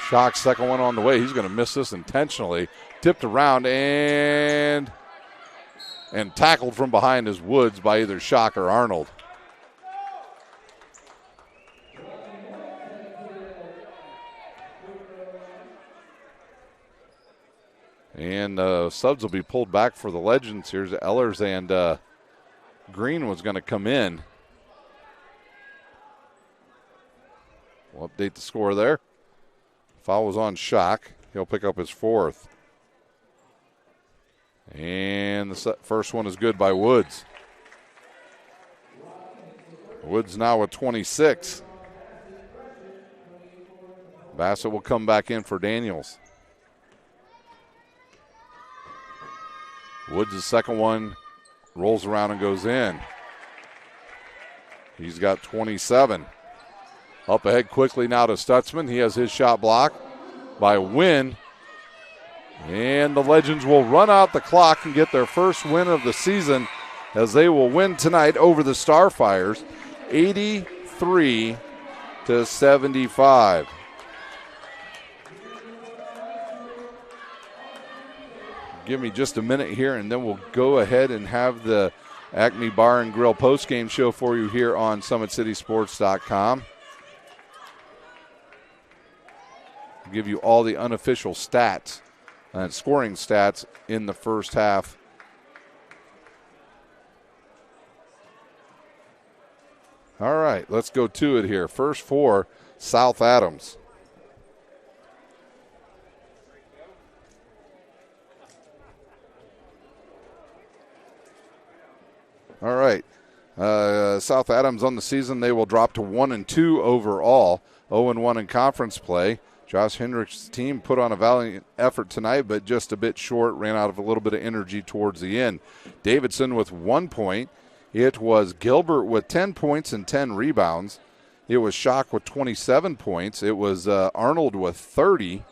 Schock's second one on the way. He's going to miss this intentionally. Tipped around and tackled from behind is Woods by either Schock or Arnold. And subs will be pulled back for the Legends. Here's Ellers and Green was going to come in. We'll update the score there. Foul was on Schock. He'll pick up his 4th. And the first one is good by Woods. Woods now with 26. Bassett will come back in for Daniels. Woods' second one rolls around and goes in. He's got 27. Up ahead quickly now to Stutzman. He has his shot blocked by Wynn. And the Legends will run out the clock and get their first win of the season as they will win tonight over the Starfires, 83-75. Give me just a minute here, and then we'll go ahead and have the Acme Bar and Grill postgame show for you here on SummitCitySports.com. Give you all the unofficial stats and scoring stats in the first half. All right, let's go to it here. First for South Adams. All right. South Adams on the season, they will drop to 1-2 overall, 0-1 in conference play. Josh Hendrick's team put on a valiant effort tonight, but just a bit short, ran out of a little bit of energy towards the end. Davidson with 1 point. It was Gilbert with 10 points and 10 rebounds. It was Schock with 27 points. It was Arnold with 30.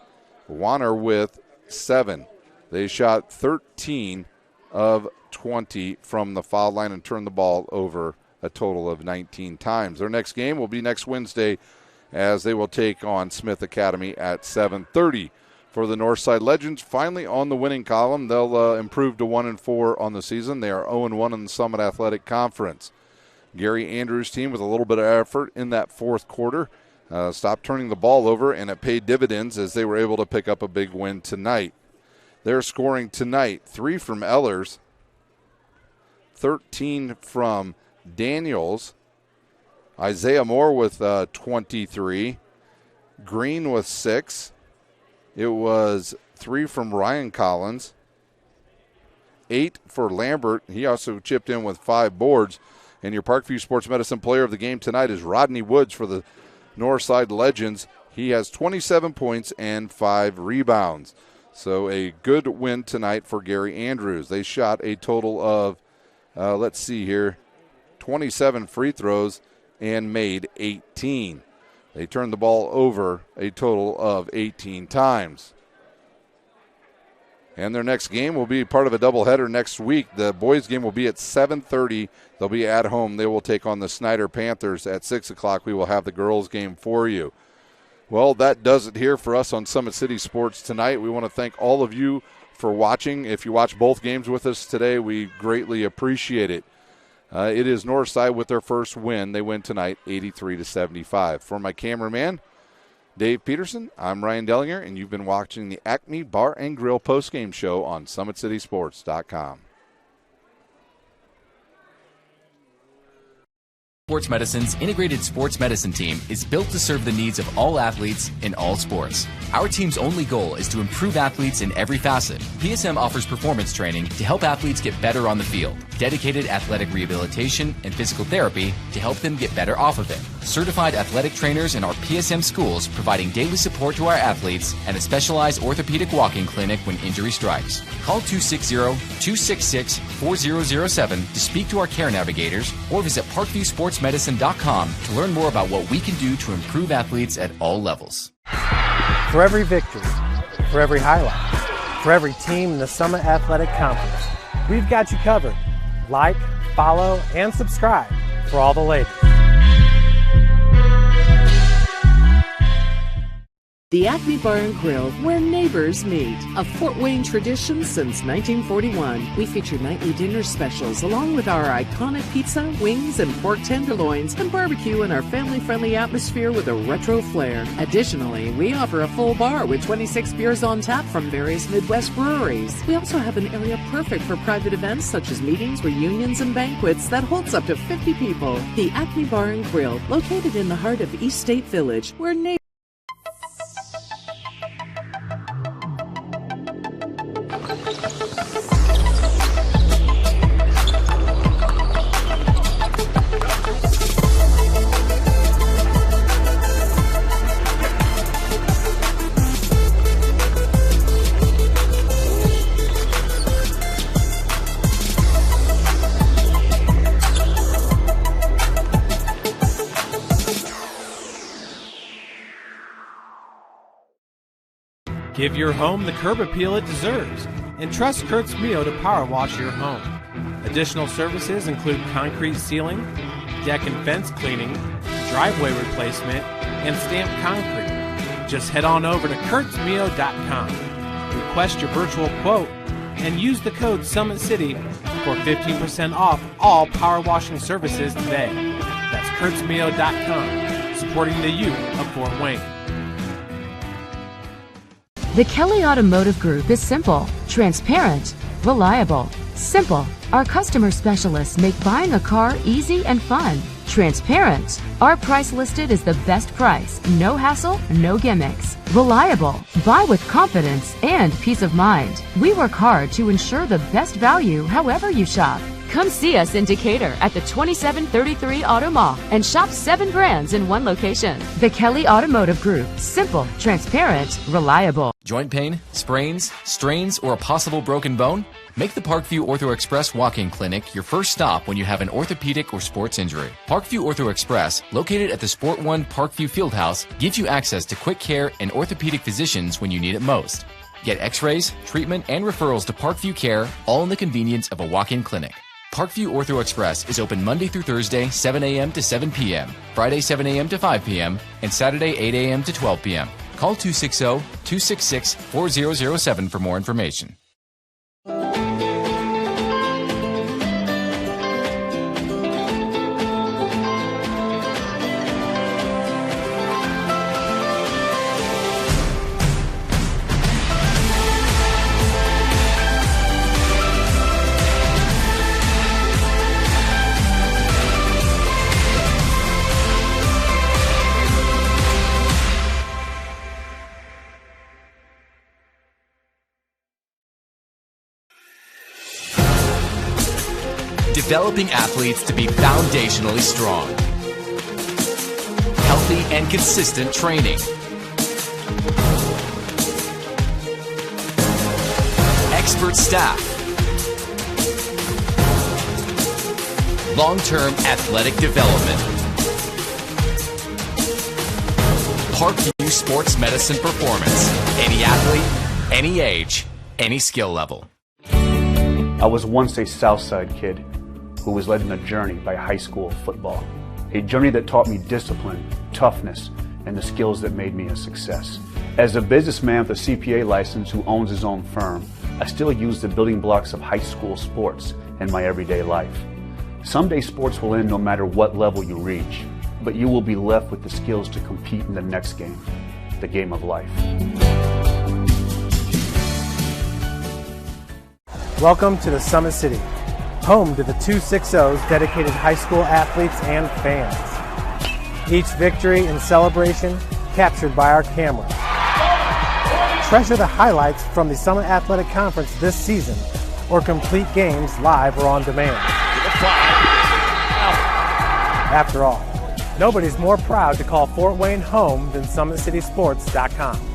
Warner with 7. They shot 13 of 20 from the foul line and turned the ball over a total of 19 times. Their next game will be next Wednesday as they will take on Smith Academy at 7:30. For the Northside Legends, finally on the winning column. They'll improve to 1-4 on the season. They are 0-1 in the Summit Athletic Conference. Gary Andrews' team with a little bit of effort in that fourth quarter stopped turning the ball over, and it paid dividends as they were able to pick up a big win tonight. They're scoring tonight 3 from Ellers, 13 from Daniels, Isaiah Moore with 23, Green with 6. It was 3 from Ryan Collins, 8 for Lambert. He also chipped in with 5 boards. And your Parkview Sports Medicine player of the game tonight is Rodney Woods for the Northside Legends. He has 27 points and 5 rebounds. So a good win tonight for Gary Andrews. They shot a total of, 27 free throws and made 18. They turned the ball over a total of 18 times. And their next game will be part of a doubleheader next week. The boys' game will be at 7:30. They'll be at home. They will take on the Snyder Panthers at 6 o'clock. We will have the girls' game for you. Well, that does it here for us on Summit City Sports tonight. We want to thank all of you for watching. If you watch both games with us today, we greatly appreciate it. It is Northside with their first win. They win tonight 83-75. For my cameraman, Dave Peterson, I'm Ryan Dellinger, and you've been watching the Acme Bar and Grill postgame show on SummitCitySports.com. Sports Medicine's integrated sports medicine team is built to serve the needs of all athletes in all sports. Our team's only goal is to improve athletes in every facet. PSM offers performance training to help athletes get better on the field, dedicated athletic rehabilitation and physical therapy to help them get better off of it, certified athletic trainers in our PSM schools providing daily support to our athletes, and a specialized orthopedic walking clinic when injury strikes. Call 260-266-4007 to speak to our care navigators or visit ParkviewSportsMedicine.com to learn more about what we can do to improve athletes at all levels. For every victory, for every highlight, for every team in the Summit Athletic Conference, we've got you covered. Like, follow, and subscribe for all the latest. The Acme Bar and Grill, where neighbors meet. A Fort Wayne tradition since 1941. We feature nightly dinner specials along with our iconic pizza, wings, and pork tenderloins, and barbecue in our family-friendly atmosphere with a retro flair. Additionally, we offer a full bar with 26 beers on tap from various Midwest breweries. We also have an area perfect for private events such as meetings, reunions, and banquets that holds up to 50 people. The Acme Bar and Grill, located in the heart of East State Village, where neighbors Give your home the curb appeal it deserves, and trust Kurt's Mio to power wash your home. Additional services include concrete sealing, deck and fence cleaning, driveway replacement, and stamped concrete. Just head on over to kurtzmio.com, request your virtual quote, and use the code SummitCity for 15% off all power washing services today. That's kurtzmio.com, supporting the youth of Fort Wayne. The Kelly Automotive Group is simple, transparent, reliable. Simple. Our customer specialists make buying a car easy and fun. Transparent. Our price listed is the best price. No hassle, no gimmicks. Reliable. Buy with confidence and peace of mind. We work hard to ensure the best value however you shop. Come see us in Decatur at the 2733 Auto Mall and shop 7 brands in one location. The Kelly Automotive Group. Simple, transparent, reliable. Joint pain, sprains, strains, or a possible broken bone? Make the Parkview Ortho Express walk-in clinic your first stop when you have an orthopedic or sports injury. Parkview Ortho Express, located at the Sport One Parkview Fieldhouse, gives you access to quick care and orthopedic physicians when you need it most. Get x-rays, treatment, and referrals to Parkview Care, all in the convenience of a walk-in clinic. Parkview Ortho Express is open Monday through Thursday, 7 a.m. to 7 p.m., Friday, 7 a.m. to 5 p.m., and Saturday, 8 a.m. to 12 p.m. Call 260-266-4007 for more information. Developing athletes to be foundationally strong. Healthy and consistent training. Expert staff. Long-term athletic development. Parkview Sports Medicine Performance. Any athlete, any age, any skill level. I was once a Southside kid who was led on a journey by high school football. A journey that taught me discipline, toughness, and the skills that made me a success. As a businessman with a CPA license who owns his own firm, I still use the building blocks of high school sports in my everyday life. Someday sports will end no matter what level you reach, but you will be left with the skills to compete in the next game, the game of life. Welcome to the Summit City, home to the 260's dedicated high school athletes and fans. Each victory and celebration captured by our camera. Treasure the highlights from the Summit Athletic Conference this season, or complete games live or on demand. After all, nobody's more proud to call Fort Wayne home than SummitCitySports.com.